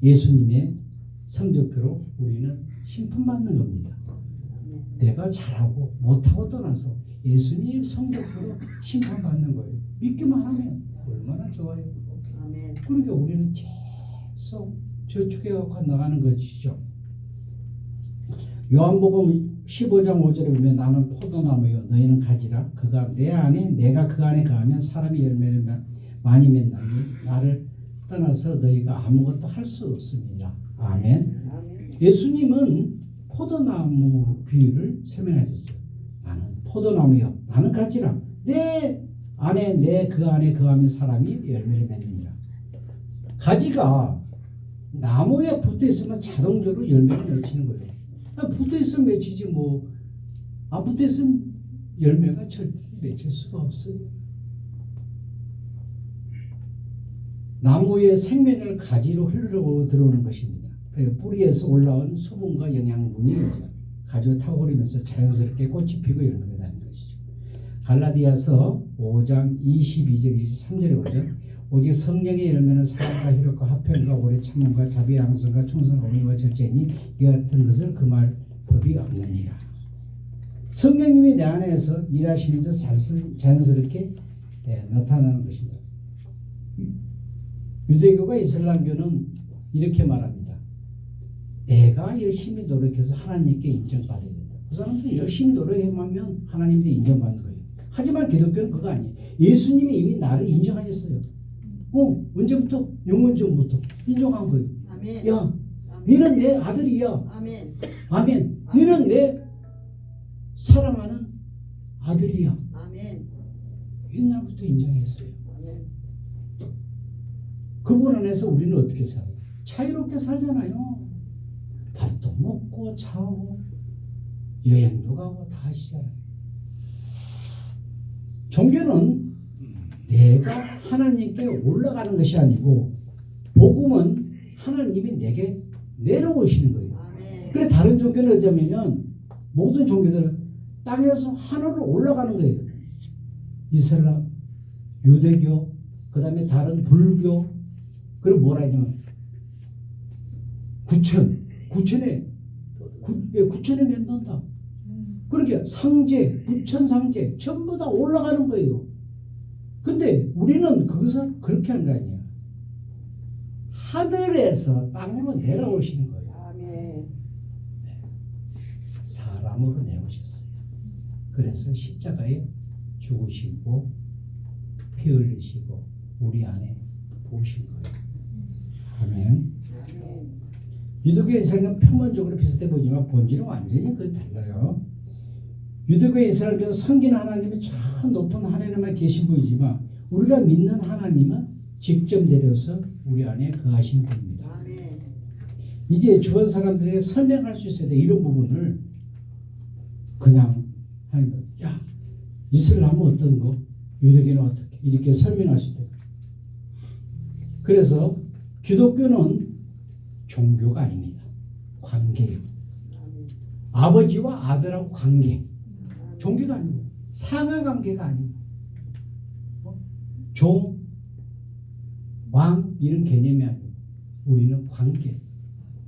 예수님의 성적표로 우리는 심판받는 겁니다. 내가 잘하고 못하고 떠나서 예수님 성적표로 심판받는 거예요. 믿기만 하면 얼마나 좋아요. 그러니까 우리는 계속 저축해 갖고 나가는 것이죠. 요한복음 15장 5절에 보면 나는 포도나무요 너희는 가지라 그가 내 안에 내가 그 안에 가면 사람이 열매를 많이 맺나니 나를 떠나서 너희가 아무것도 할 수 없습니다. 아멘. 예수님은 포도나무 비유를 설명하셨어요. 나는 포도나무요 나는 가지라 내 안에 내 그 안에 거하면 사람이 열매를 맺느니라. 가지가 나무에 붙어 있으면 자동적으로 열매를 맺히는 거예요. 붙어 있으면 맺히지 뭐 안 붙어 있으면 열매가 절대 맺힐 수가 없어요. 나무의 생명을 가지로 흘러 들어오는 것입니다. 뿌리에서 올라온 수분과 영양분이 가지로 타오르면서 자연스럽게 꽃이 피고 열매가 나는 것이죠. 갈라디아서 5장 22절 23절에 보죠. 오직 성령의 열매는 사랑과 희력과 화평과 오래 참음과 자비 양선과 충성과 온유와 절제니 이 같은 것을 금할 법이 없느니라. 성령님이 내 안에서 일하시면서 자연스럽게 나타나는 것입니다. 유대교가 이슬람교는 이렇게 말합니다. 내가 열심히 노력해서 하나님께 인정받아야 된다. 그 사람들이 열심히 노력하면 하나님께 인정받는 거예요. 하지만 기독교는 그거 아니에요. 예수님이 이미 나를 인정하셨어요. 언제부터? 영원 전부터 인정한 거예요. 아멘. 야, 너는 내 아들이야. 아멘. 아멘. 너는 내 사랑하는 아들이야. 아멘. 옛날부터 인정했어요. 그분 안에서 우리는 어떻게 살아요? 자유롭게 살잖아요. 밥도 먹고 자고 여행도 가고 다 하시잖아요. 종교는 내가 하나님께 올라가는 것이 아니고 복음은 하나님이 내게 내려오시는 거예요. 그래 다른 종교는 어쩌면 모든 종교들은 땅에서 하늘로 올라가는 거예요. 이슬람, 유대교, 그 다음에 다른 불교, 그리고 뭐라 하냐면 구천에 맴돈다. 그러니까 상제, 부천상제 전부 다 올라가는 거예요. 근데 우리는 거기서 그렇게 한 거 아니야. 하늘에서 땅으로 내려오시는 거예요. 사람으로 내려오셨어요. 그래서 십자가에 죽으시고 피 흘리시고 우리 안에 보신 거예요. 아멘. 유대교의 이스라엘은 표면적으로 비슷해 보이지만 본질은 완전히 달라요. 유대교의 이스라엘은 섬기는 하나님이 참 높은 하나님만 계신 분이지만 우리가 믿는 하나님은 직접 내려서 우리 안에 거하시는 분입니다. 이제 주변 사람들에게 설명할 수 있어야 돼. 이런 부분을 그냥 하는 거. 야, 이슬람은 어떤 거? 유대교는 어떻게? 이렇게 설명할 수 있다. 그래서 기독교는 종교가 아닙니다. 관계예요. 아버지와 아들하고 관계. 종교가 아니고 상하 관계가 아니고 종, 왕 이런 개념이 아니고 우리는 관계.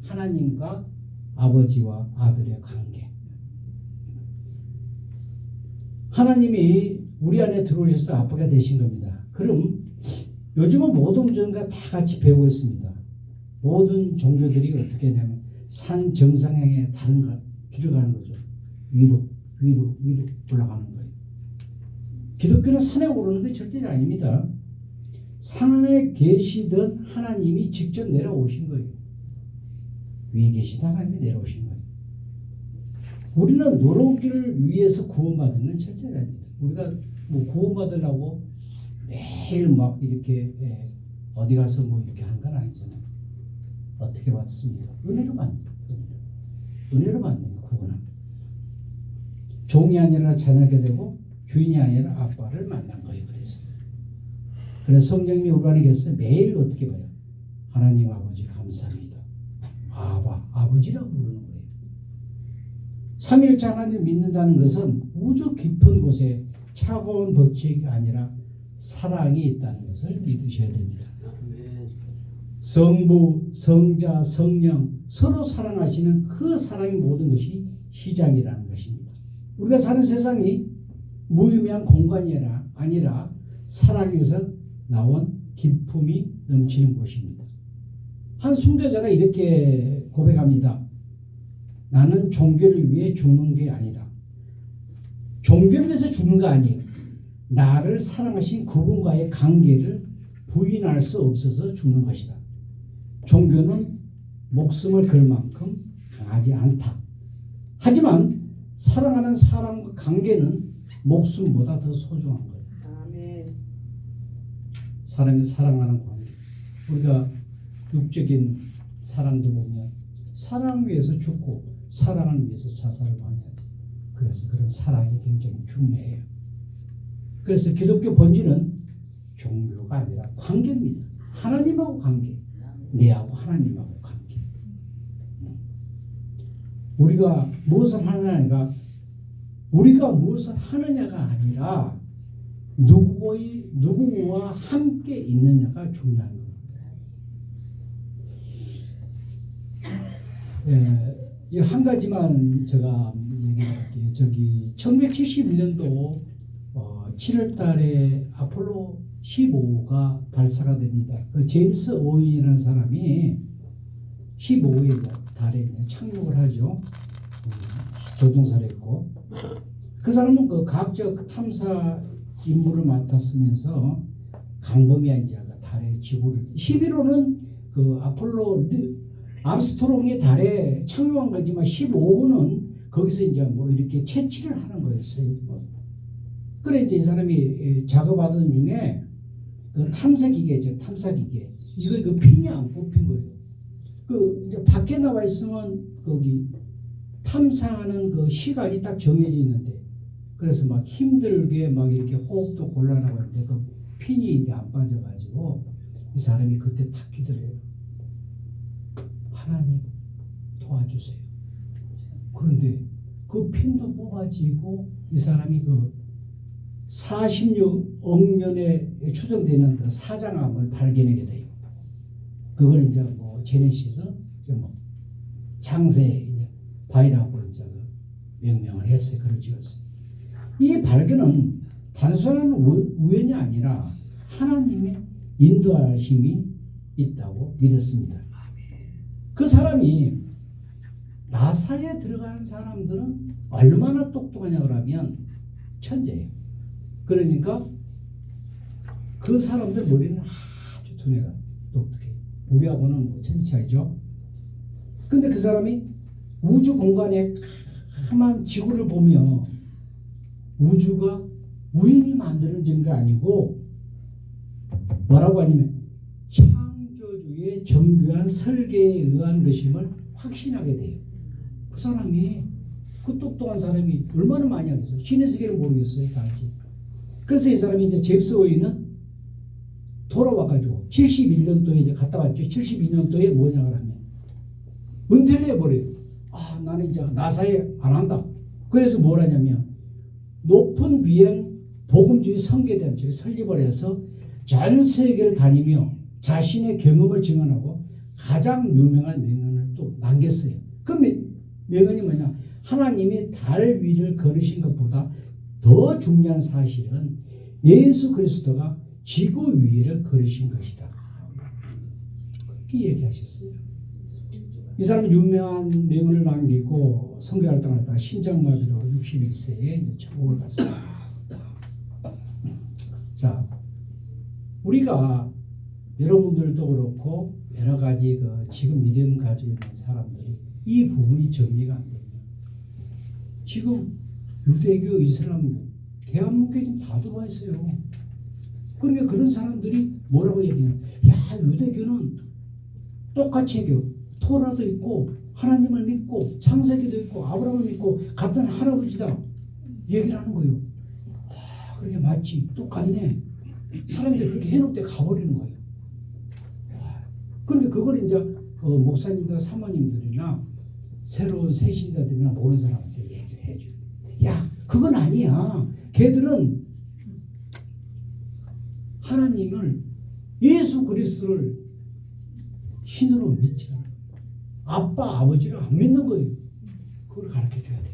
하나님과 아버지와 아들의 관계. 하나님이 우리 안에 들어오셔서 아빠가 되신 겁니다. 그럼 요즘은 모든 종교가 다 같이 배우고 있습니다. 모든 종교들이 어떻게 하냐면 산 정상향에 다른 길을 가는 거죠. 위로 올라가는 거예요. 기독교는 산에 오르는 게 절대 아닙니다. 산에 계시던 하나님이 직접 내려오신 거예요. 위에 계시던 하나님이 내려오신 거예요. 우리는 노릇기를 위해서 구원받은 건 절대 아닙니다. 우리가 뭐 구원받으려고 매일 막 이렇게 어디 가서 뭐 이렇게 한 건 아니잖아요. 어떻게 받습니까? 은혜로 받는 거예요. 은혜로 받는 거예요. 구원은. 종이 아니라 자녀게 되고 주인이 아니라 아빠를 만난 거예요. 그래서 성령님이 우리 안에 계셔서 매일 어떻게 봐요? 하나님 아버지 감사합니다. 아버지라고 부르는 거예요. 삼위일체 하나님을 믿는다는 것은 우주 깊은 곳에 차가운 법칙이 아니라 사랑이 있다는 것을 믿으셔야 됩니다. 성부, 성자, 성령 서로 사랑하시는 그 사랑의 모든 것이 시작이라는 것입니다. 우리가 사는 세상이 무의미한 공간이 아니라 사랑에서 나온 기쁨이 넘치는 곳입니다. 한 순교자가 이렇게 고백합니다. 나는 종교를 위해 죽는 게 아니다. 종교를 위해서 죽는 거 아니에요. 나를 사랑하신 그분과의 관계를 부인할 수 없어서 죽는 것이다. 종교는 목숨을 걸 만큼 강하지 않다. 하지만 사랑하는 사람과 관계는 목숨보다 더 소중한 거예요. 아멘. 사람이 사랑하는 관계. 우리가 육적인 사랑도 보면 사랑을 위해서 죽고 사랑을 위해서 자살을 많이 하죠. 그래서 그런 사랑이 굉장히 중요해요. 그래서 기독교 본질은 종교가 아니라 관계입니다. 하나님하고 관계. 내하고 하나님하고 관계. 우리가 무엇을 하느냐가 아니라 누구와 함께 있느냐가 중요한 겁니다. 한 가지만 제가 얘기할게요. 1971년도 7월 달에 아폴로 15가 발사가 됩니다. 그 제임스 오웬이라는 사람이 15의 달에 착륙을 하죠. 조종사를 했고, 그 사람은 그 과학적 탐사 임무를 맡았으면서 강범위한 자가 달에 지구를 11호는 그 아폴로 암스트롱이 달에 착륙한 거지만 15호는 거기서 이제 뭐 이렇게 채취를 하는 거였어요. 그래 이제 이 사람이 작업하던 중에 그 탐색기계죠, 탐사기계. 이거 그 핀이 안 뽑힌 거예요. 그 이제 밖에 나와 있으면 거기 탐사하는 그 시간이 딱 정해져 있는데, 그래서 막 힘들게 막 이렇게 호흡도 곤란하고 하는데 그 핀이 이제 안 빠져가지고 이 사람이 그때 탁 기도를 해요. 하나님 도와주세요. 그런데 그 핀도 뽑아지고 이 사람이 그 46억 년에 추정되는 그 사장암을 발견하게 돼요. 그걸 이제 뭐 제네시스, 뭐 창세 이제 바이라고 이제 명명을 했어요. 그걸 지었어요. 이 발견은 단순한 우연이 아니라 하나님의 인도하심이 있다고 믿었습니다. 그 사람이 나사에 들어가는 사람들은 얼마나 똑똑하냐 그러면 천재예요. 그러니까 그 사람들 머리는 아주 두뇌가 똑똑해요. 우리하고는 뭐 천지 차이죠. 근데 그 사람이 우주 공간에 가만 지구를 보며 우주가 우연히 만들어진 게 아니고 뭐라고 하냐면 창조주의 정교한 설계에 의한 것임을 확신하게 돼요. 그 사람이, 그 똑똑한 사람이 얼마나 많이 하겠어요. 신의 세계를 모르겠어요. 다 알지. 그래서 이 사람이 이제 잽스 웨이는 돌아와가지고 71년도에 이제 갔다 왔죠. 72년도에 뭐냐 하면 은퇴를 해버려요. 아, 나는 이제 나사에 안 한다. 그래서 뭘 하냐면 높은 비행 복음주의 선교단체에 설립을 해서 전 세계를 다니며 자신의 경험을 증언하고 가장 유명한 명언을 또 남겼어요. 그 명언이 뭐냐? 하나님이 달 위를 걸으신 것보다 더 중요한 사실은 예수 그리스도가 지구 위를 걸으신 것이다. 그렇게 얘기하셨어요. 이 사람은 유명한 명언을 남기고 선교 활동을 하다가 심장마비로 61세에 천국을 갔어요. 자, 우리가 여러분들도 그렇고 여러 가지 그 지금 믿음 가지고 있는 사람들이 이 부분이 정리가 안 되면 지금 유대교, 이슬람교, 대한민국에 지금 다 들어와 있어요. 그러니까 그런 사람들이 뭐라고 얘기하냐? 야, 유대교는 똑같이 해요. 토라도 있고 하나님을 믿고 창세기도 있고 아브라함을 믿고 같은 할아버지다 얘기를 하는 거예요. 아, 그렇게 맞지, 똑같네. 사람들이 그렇게 해놓고 가버리는 거예요. 그러니까 그걸 이제 목사님들, 사모님들이나 새로운 새신자들이나 모르는 사람한테 얘기를 해줘요. 야, 그건 아니야. 걔들은 하나님을, 예수 그리스도를 신으로 믿지 않아. 아빠, 아버지를 안 믿는 거예요. 그걸 가르쳐줘야 돼.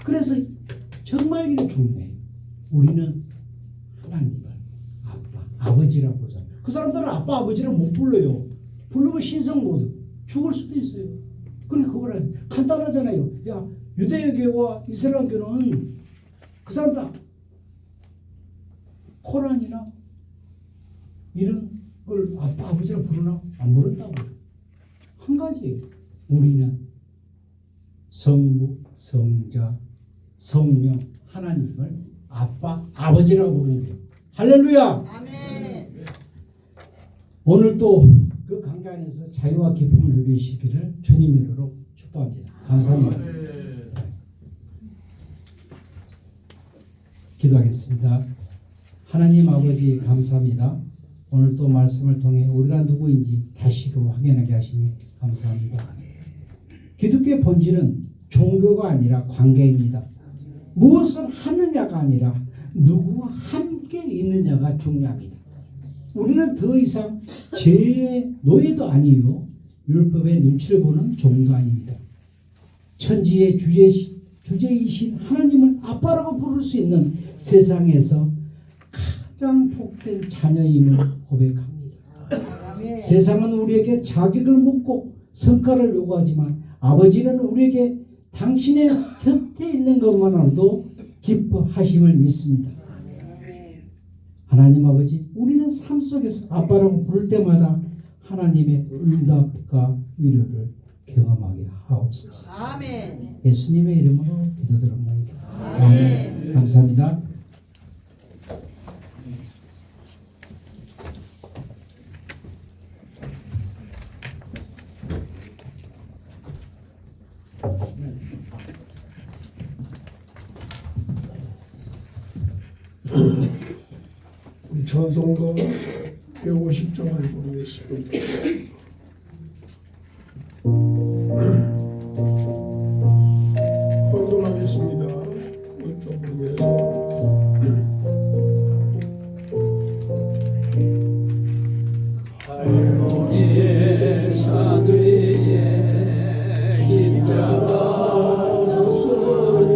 그래서 정말 이게 중요해요. 우리는 하나님을 아빠, 아버지라고 하잖아요. 그 사람들은 아빠, 아버지를 못 불러요. 부르면 신성 모드, 죽을 수도 있어요. 그러니까 그걸 간단하잖아요. 야, 유대교와 이슬람교는 그 사람들 코란이나 이런 걸 아빠, 아버지라 부르나? 안 부른다고. 한 가지예요. 우리는 성부, 성자, 성령, 하나님을 아빠, 아버지라고 부르는 거예요. 할렐루야! 아멘. 오늘 또 그 관계 안에서 자유와 기쁨을 누리시기를 주님 이름으로 축복합니다. 감사합니다. 기도하겠습니다. 하나님 아버지 감사합니다. 오늘 또 말씀을 통해 우리가 누구인지 다시금 확인하게 하시니 감사합니다. 기독교의 본질은 종교가 아니라 관계입니다. 무엇을 하느냐가 아니라 누구와 함께 있느냐가 중요합니다. 우리는 더 이상 죄의 노예도 아니요 율법의 눈치를 보는 종도 아닙니다. 천지의 주제이신 하나님을 아빠라고 부를 수 있는 세상에서 가장 복된 자녀임을 고백합니다. 아멘. 세상은 우리에게 자격을 묻고 성과를 요구하지만 아버지는 우리에게 당신의 곁에 있는 것만으로도 기뻐하심을 믿습니다. 하나님 아버지, 우리는 삶 속에서 아빠라고 부를 때마다 하나님의 응답과 위로를 경험하게 하옵소서. 아멘. 예수님의 이름으로 기도드립니다. 아멘. 감사합니다. 우리 찬송가 150장을 부르겠습니다. 헌금하겠습니다. 이쪽 부르면서 할머니의 산 위에 십자가 졌으니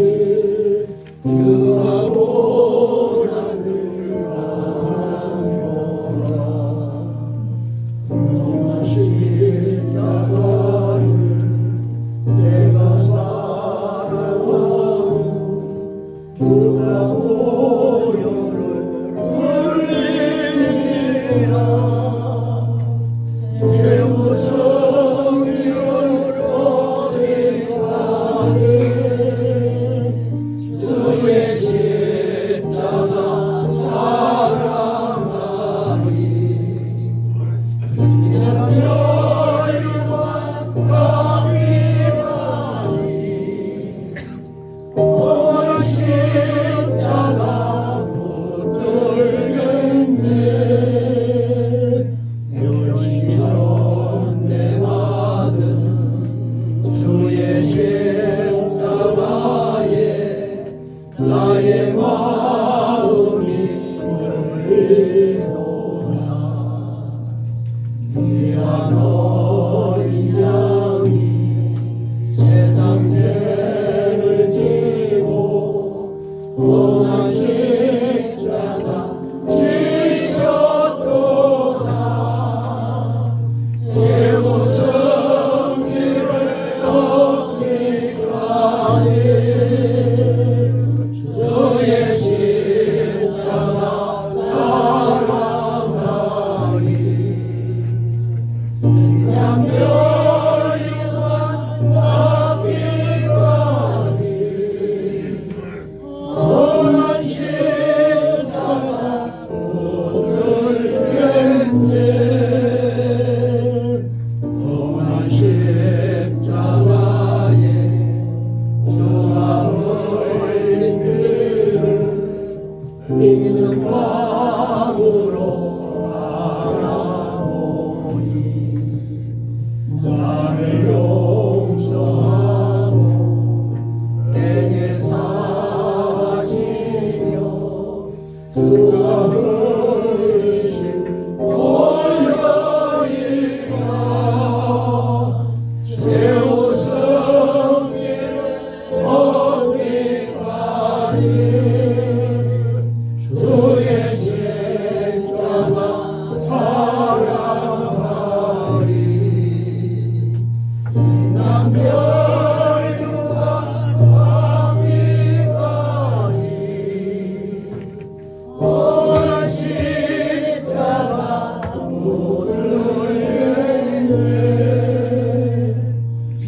주하고 나를 가노라. 그 십자가를 내가 사랑하는 주가 보혈을 흘리니라. 나의 마음이 떨리노라. 귀한 어린 양이 세상 죄를 지고 험한 십자가 지셨도다. 최고 승리를 얻기까지 주의 십자가 사랑하리. 인간멸류관 받기까지 험한 십자가 오늘 겠네. 험한 십자가에 주가 흘린 피를 이기는 마음으로 바라보니 나를 용서하고 내게 사시며 주가 흘리신 보혈이라. 최후 승리를 얻기까지 주의 십자가 사랑하리. 인간멸류관 받기까지 험한 십자가 오늘겠네.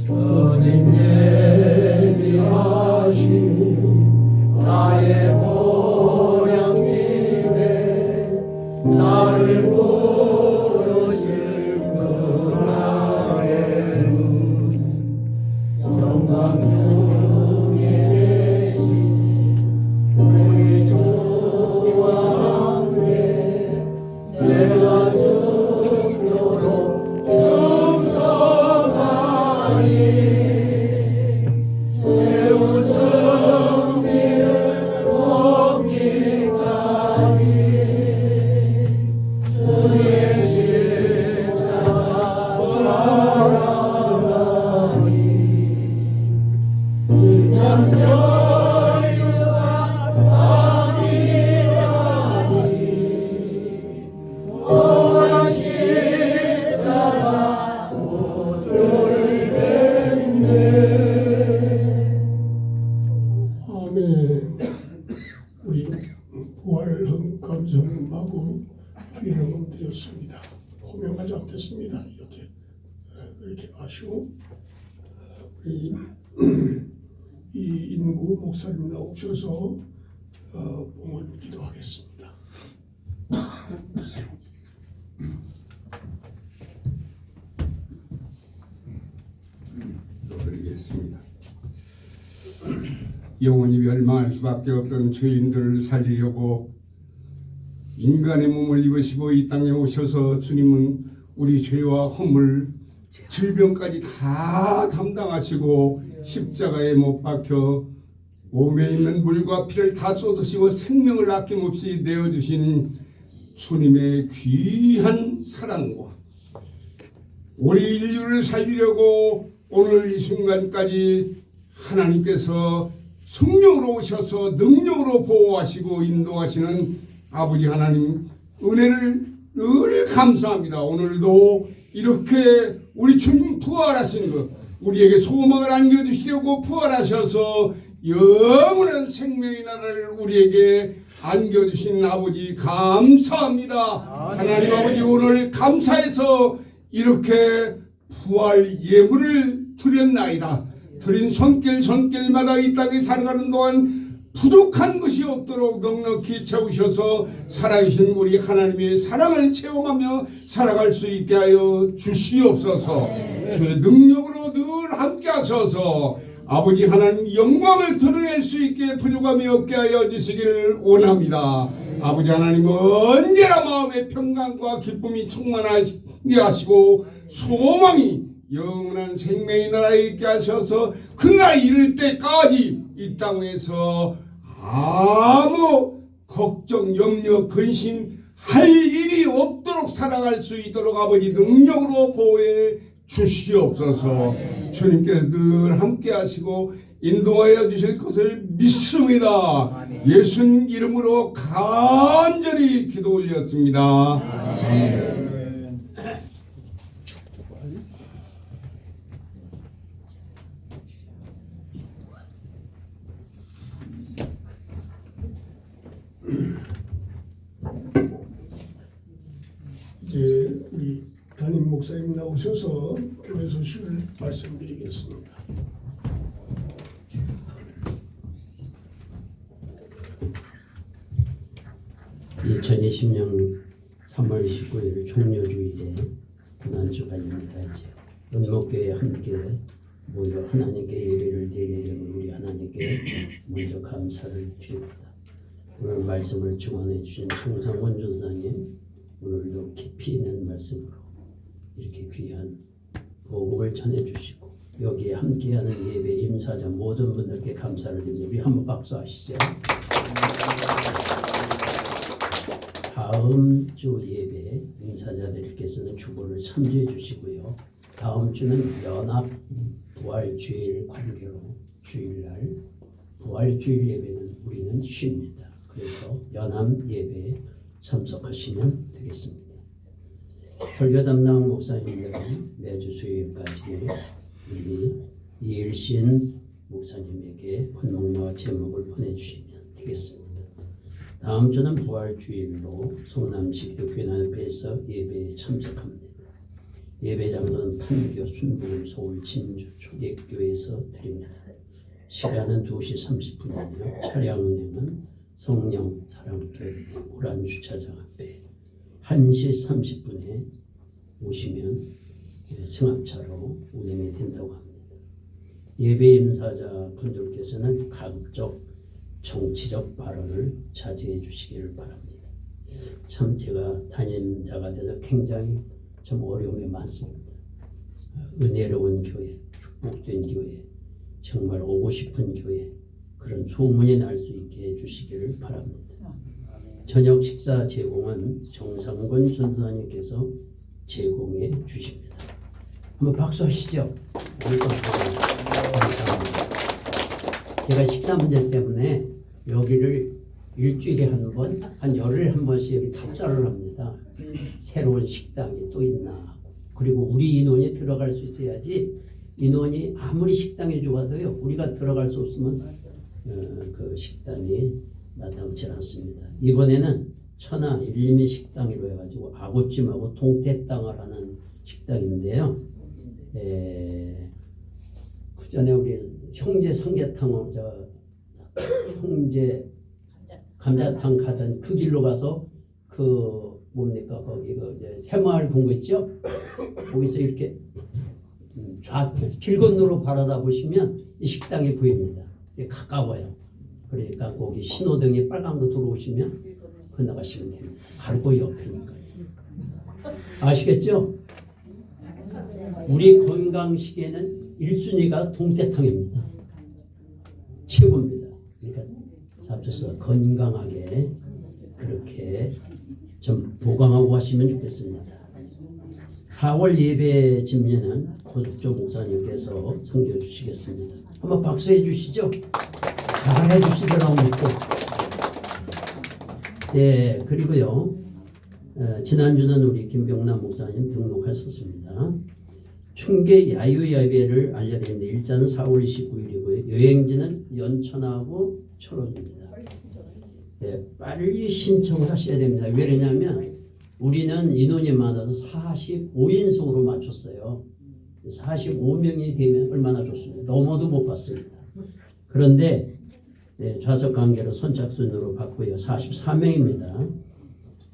주님 예비하신 나의 보량집에 나를 부르실 그날에는 영광 중에 계신 우리 주와 함께 내가 죽도록 충성하리. 최후 승리를 얻기까지 주의 십자가 사랑하리. 인간멸류관 받기까지 험한 십자가 오늘겠네. 아멘. 우리 부활 감성하고 주의 헌금 드렸습니다. 호명하지 않겠습니다. 이렇게 하시고 우리 이인구 목사님 나오셔서 봉헌 기도하겠습니다. 드리겠습니다. 영원히 멸망할 수밖에 없던 죄인들을 살리려고 인간의 몸을 입으시고 이 땅에 오셔서 주님은 우리 죄와 허물, 질병까지 다 담당하시고 십자가에 못 박혀 몸에 있는 물과 피를 다 쏟으시고 생명을 아낌없이 내어주신 주님의 귀한 사랑과 우리 인류를 살리려고 오늘 이 순간까지 하나님께서 성령으로 오셔서 능력으로 보호하시고 인도하시는 아버지 하나님 은혜를 늘 감사합니다. 오늘도 이렇게 우리 주님 부활하신 것, 우리에게 소망을 안겨주시려고 부활하셔서 영원한 생명의 나라를 우리에게 안겨주신 아버지 감사합니다. 하나님 아버지 오늘 감사해서 이렇게 부활 예물을 드렸나이다. 드린 손길마다 이 땅에 살아가는 동안 부족한 것이 없도록 넉넉히 채우셔서 살아계신 우리 하나님의 사랑을 체험하며 살아갈 수 있게 하여 주시옵소서. 주의 능력으로 늘 함께 하셔서 아버지 하나님 영광을 드러낼 수 있게 부족함이 없게 하여 주시기를 원합니다. 아버지 하나님 언제나 마음의 평강과 기쁨이 충만하게 하시고 소망이 영원한 생명의 나라에 있게 하셔서 그날 이를 때까지 이 땅에서 아무 걱정, 염려, 근심할 일이 없도록 살아갈 수 있도록 아버지 능력으로 보호해 주시옵소서. 주님께서 늘 함께 하시고 인도하여 주실 것을 믿습니다. 예수님 이름으로 간절히 기도 올렸습니다. 아멘. 이제 우리 담임 목사님 나오셔서 교회 소식을 말씀드리겠습니다. (2020년 3월 19일) 종료주일에 고난주간입니다. 이제 은목교회 함께 모여 하나님께 예배를 드리게 되면 우리 하나님께 먼저 감사를 드립니다. 오늘 말씀을 증언해 주신 청상원 전사님, 오늘도 깊이 있는 말씀으로 이렇게 귀한 복음을 전해주시고 여기에 함께하는 예배 임사자 모든 분들께 감사를 드립니다. 우리 한번 박수하시죠. 다음 주 예배 임사자들께서는 주보를 참조해 주시고요. 다음 주는 연합 부활주일 관계로 주일날 부활주일 예배는 우리는 쉽니다. 그래서 연합 예배에 참석하시면 되겠습니다. 설교 담당 목사님들은 매주 수요일까지 우리 이일신 목사님에게 헌목과 제목을 보내주시면 되겠습니다. 다음 주는 부활주일로 성남시 기독교연합회에서 예배에 참석합니다. 예배 장소는 판교 순복음 서울 진주 초대교회에서 드립니다. 시간은 2시 30분이며 차량 운행은 성령 사랑교회 오란 주차장 앞에 1시 30분에 오시면 승합차로 운행이 된다고 합니다. 예배 임사자 분들께서는 가급적 정치적 발언을 자제해 주시기를 바랍니다. 참 제가 담임자가 돼서 굉장히 좀 어려움이 많습니다. 은혜로운 교회, 축복된 교회, 정말 오고 싶은 교회, 그런 소문이 날 수 있게 해주시기를 바랍니다. 저녁 식사 제공은 정상근 전도사님께서 제공해 주십니다. 한번 박수하시죠. 감사합니다. 제가 식사 문제 때문에 여기를 일주일에 한 번, 한 열흘에 한 번씩 여기 탑사를 합니다. 새로운 식당이 또 있나. 그리고 우리 인원이 들어갈 수 있어야지, 인원이 아무리 식당이 좋아도요, 우리가 들어갈 수 없으면 그 식당이 마땅치 않습니다. 이번에는 천하 일림이 식당이로 해가지고 아구찜하고 동태땅을 하는 식당인데요. 그 전에 우리 형제 삼계탕, 형제 감자탕 가던 그 길로 가서 그 뭡니까 거기 그 새마을 본 거 있죠? 거기서 이렇게 길 건너로 바라다 보시면 이 식당이 보입니다. 가까워요. 그러니까 거기 신호등이 빨간 거 들어오시면 건너가시면 됩니다. 바로 그 옆이니까요. 아시겠죠? 우리 건강식에는 1순위가 동태탕입니다. 최고입니다. 그러니까 잡숴서 건강하게 그렇게 좀 보강하고 하시면 좋겠습니다. 4월 예배 집례는 고석조 목사님께서 섬겨 주시겠습니다. 한번 박수해 주시죠. 잘 해주시더라고 믿고. 예, 그리고요. 지난주는 우리 김병남 목사님 등록하셨습니다. 충계 야유예배를 알려드렸는데 일자는 4월 29일이고요. 여행지는 연천하고 철원입니다. 예, 빨리 신청을 하셔야 됩니다. 왜냐하면 우리는 인원이 많아서 45인석으로 맞췄어요. 45명이 되면 얼마나 좋습니까? 넘어도 못 받습니다. 그런데 좌석 관계로 선착순으로 받고요. 44명입니다.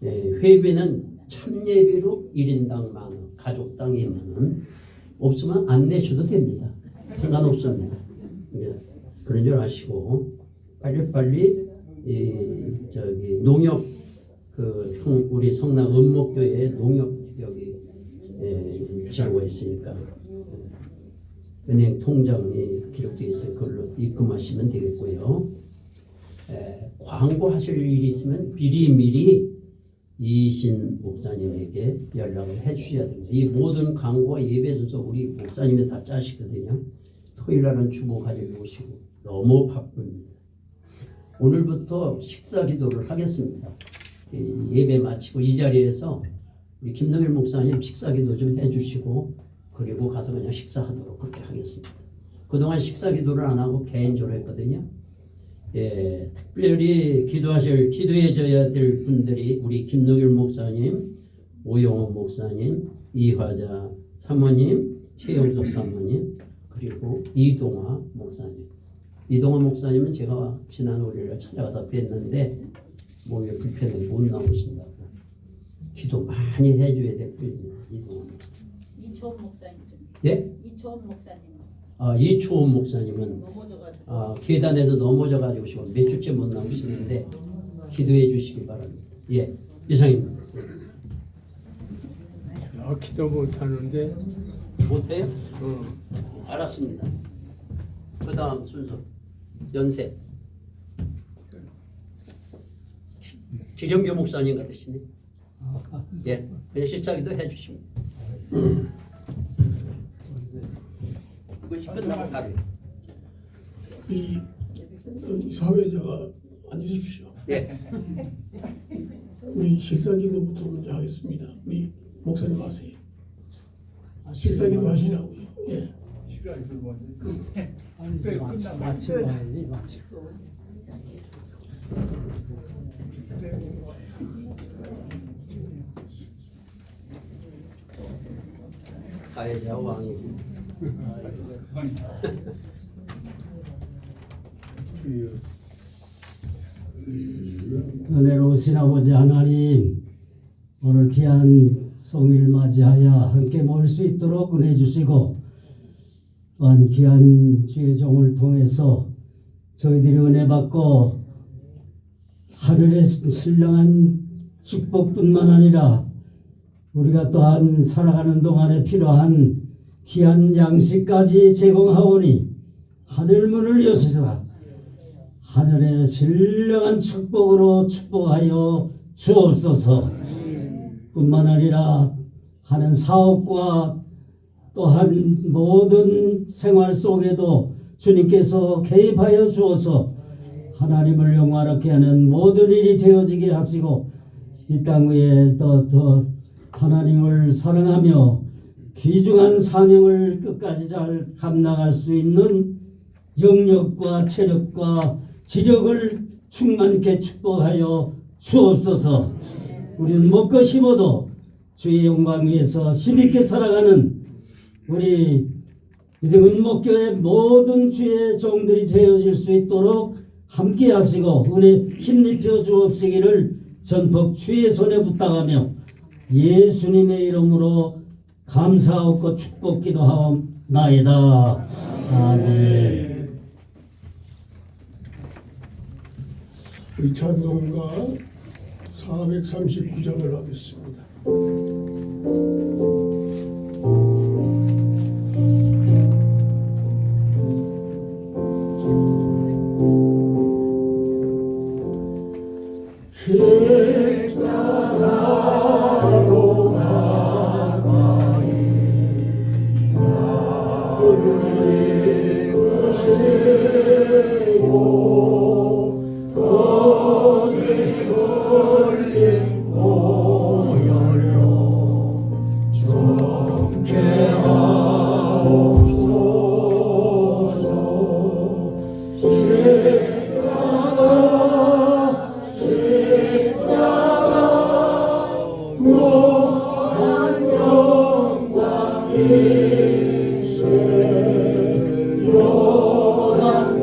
회비는 참예비로 1인당 10,000원, 가족당 20,000원. 없으면 안 내셔도 됩니다. 상관없습니다. 그런 줄 아시고 빨리빨리 농협 우리 성남 은목교회 농협 여기 지구가 있으니까 은행 통장이 기록되어 있어요. 그걸로 입금하시면 되겠고요. 광고하실 일이 있으면 미리 이신 목사님에게 연락을 해 주셔야 됩니다. 이 모든 광고와 예배 순서 우리 목사님이 다 짜시거든요. 토요일 날은 주보 가지고 오시고 너무 바쁩니다. 오늘부터 식사 기도를 하겠습니다. 예배 마치고 이 자리에서 우리 김동일 목사님 식사 기도 좀 해주시고 그리고 가서 그냥 식사하도록 그렇게 하겠습니다. 그동안 식사 기도를 안 하고 개인적으로 했거든요. 특별히 기도해줘야 될 분들이 우리 김동일 목사님, 오영원 목사님, 이화자 사모님, 최영석 사모님, 그리고 이동화 목사님. 이동화 목사님은 제가 지난 월요일에 찾아가서 뵀는데 몸이 불편해 못 나오신다고. 기도 많이 해줘야 될 분입니다. 이동화 목사님. 이초원 목사님. 예? 이초원 목사님. 이초원 목사님은 넘어져가지고. 계단에서 넘어져가지고 지금 몇 주째 못 나오시는데 기도해 주시기 바랍니다. 예, 이상입니다. 기도 못하는데 못해요? 알았습니다. 그 다음 순서 연세 기령교 목사님 같으시네. 예, 그냥 실사기도 해주십니다. 그것이 끝나고 바로. 이 사회자가 앉으십시오. 예. 우리 식사기도부터 먼저 하겠습니다. 우리 목사님 하세요. 식사기도 하시라고요. 예. 시간이 얼마지? 마치고 와야지 마치고. 사회자 왕이 은혜로우신 아버지 하나님, 오늘 귀한 성일 맞이하여 함께 모일 수 있도록 은혜 주시고 또한 귀한 주의 종을 통해서 저희들이 은혜 받고 하늘의 신령한 축복뿐만 아니라 우리가 또한 살아가는 동안에 필요한 귀한 양식까지 제공하오니 하늘문을 여시사 하늘의 신령한 축복으로 축복하여 주옵소서. 뿐만 아니라 하는 사업과 또한 모든 생활 속에도 주님께서 개입하여 주어서 하나님을 영화롭게 하는 모든 일이 되어지게 하시고 이 땅 위에 더 하나님을 사랑하며 귀중한 사명을 끝까지 잘 감당할 수 있는 영력과 체력과 지력을 충만케 축복하여 주옵소서. 우리는 먹고 심어도 주의 영광 위에서 힘있게 살아가는 우리 이제 은목교회 모든 주의 종들이 되어질 수 있도록 함께 하시고 은혜 힘입혀 주옵시기를 전폭 주의 손에 부탁하며 예수님의 이름으로 감사하고 축복 기도하옵나이다. 아멘. 우리 찬송가 439장을 하겠습니다. 십자가로 가까이 나를 이끄시고 거기 걸린 보혈로 정케하옵소서. 무한 영광 있세 요단강을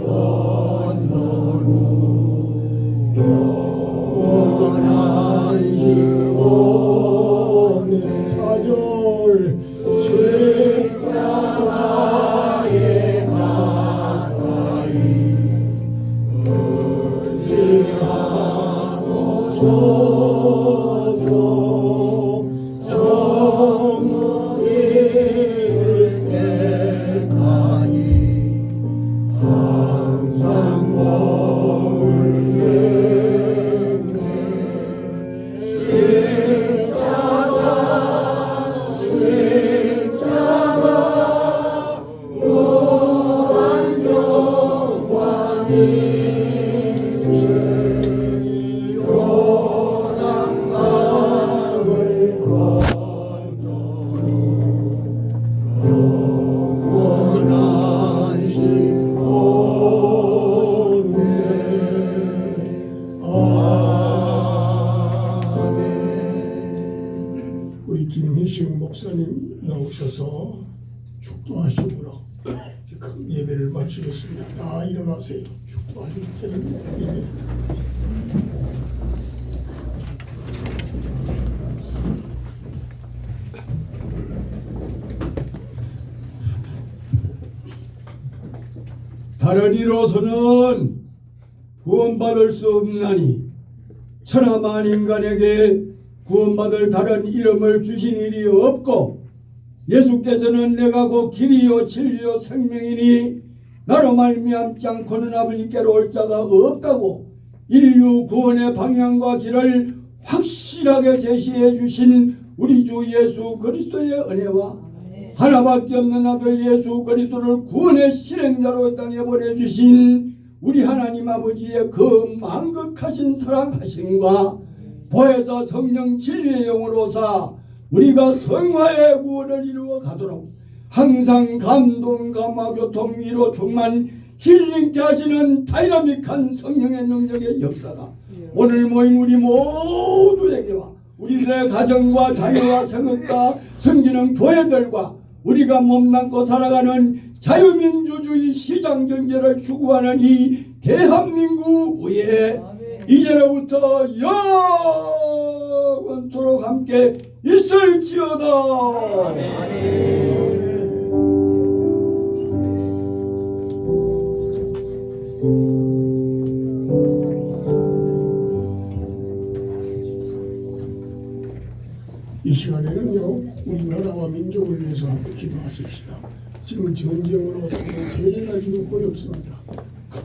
건너는 영원한 즐거운 사절 십자가에 가까이 의지하옵소서. 정의 이를 때까지 항상 머물겠네. 십자가 무한 영광이 우리 김희식 목사님 나오셔서 축도하시므로 이제 큰 예배를 마치겠습니다. 다 일어나세요. 축도하실 때는 예배. 다른 이로서는 구원받을 수 없나니 천하만 인간에게 구원받을 다른 이름을 주신 일이 없고 예수께서는 내가 곧 길이요 진리요 생명이니 나로 말미암지 않고는 아버지께로 올 자가 없다고 인류 구원의 방향과 길을 확실하게 제시해 주신 우리 주 예수 그리스도의 은혜와 하나밖에 없는 아들 예수 그리스도를 구원의 실행자로 이 땅에 보내주신 우리 하나님 아버지의 그 만극하신 사랑하심과 보혜사 성령 진리의 영으로사 우리가 성화의 구원을 이루어 가도록 항상 감동, 감화, 교통, 위로, 충만, 힐링케 하시는 다이나믹한 성령의 능력의 역사가 오늘 모인 우리 모두에게와 우리들의 가정과 자녀와 성읍과 섬기는 교회들과 우리가 몸담고 살아가는 자유민주주의 시장경제를 추구하는 이 대한민국에 이제로부터 영원토록 함께 있을지어다. 이 시간에는요 우리 나라와 민족을 위해서 함께 기도하십시다. 지금 전쟁으로 세계가 지금 어렵습니다.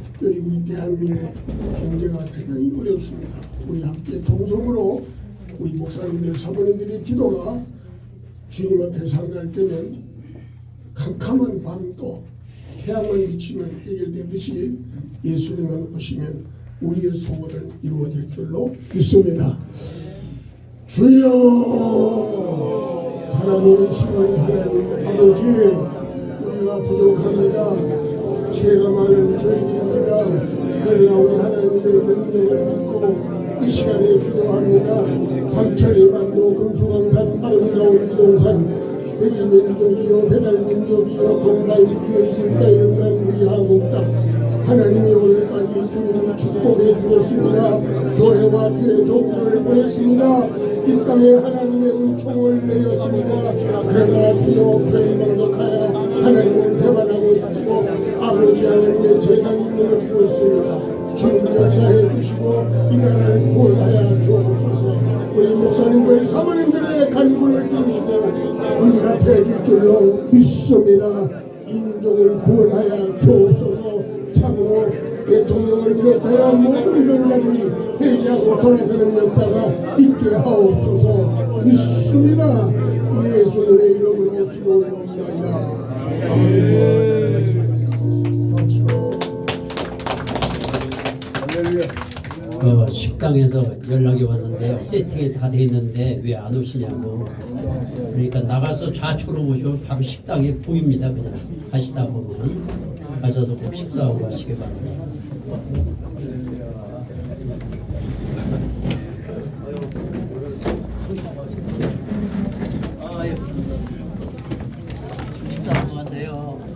특별히 우리 대한민국 경제가 대단히 어렵습니다. 우리 함께 통성으로 우리 목사님들 사모님들의 기도가 주님 앞에 상달 때면 캄캄한 밤도 태양만 비치면 해결되듯이 예수님만 오시면 우리의 소원은 이루어질 줄로 믿습니다. 주여 사랑하시는 하나님 아버지 우리가 부족합니다. 죄가 많은 저희들입니다. 그러나 우리 하나님의 능력을 믿고 이 시간에 기도합니다. 삼천리 반도 금수강산 아름다운 이동산 백이민족이요 배달민족이요 동방이요 이집가 이름난 우리 한국 땅 하나님이 오늘까지 주님이 축복해 주셨습니다. 교회와 주의 종들을 보냈습니다. 이 땅에 하나님의 은총을 내렸습니다. 그러나 주여 멸망덕하여 하나님을 배반하고 싶고 아버지 하나님의 재단 이름을 부었습니다. 주님 역사해 주시고 이 나라를 구원하여 주옵소서. 우리 목사님들 사모님들의 간구를 들으시고 응답해 줄 줄로 믿습니다. 이 민족을 구원하여 주옵소서. 참으로 대통령을 비롯하여 모든 위원장들이 회개하고 돌아서는 역사가 있게 하옵소서. 믿습니다. 예수님의 이름으로 기도 올려옵니다. 아멘. 식당에서 연락이 왔는데 세팅이 다 돼 있는데 왜 안 오시냐고. 그러니까 나가서 좌측으로 보시면 바로 식당이 보입니다. 그냥 가시다 보면 가셔서 꼭 식사하고 가시기 바랍니다. 식사하고 가세요.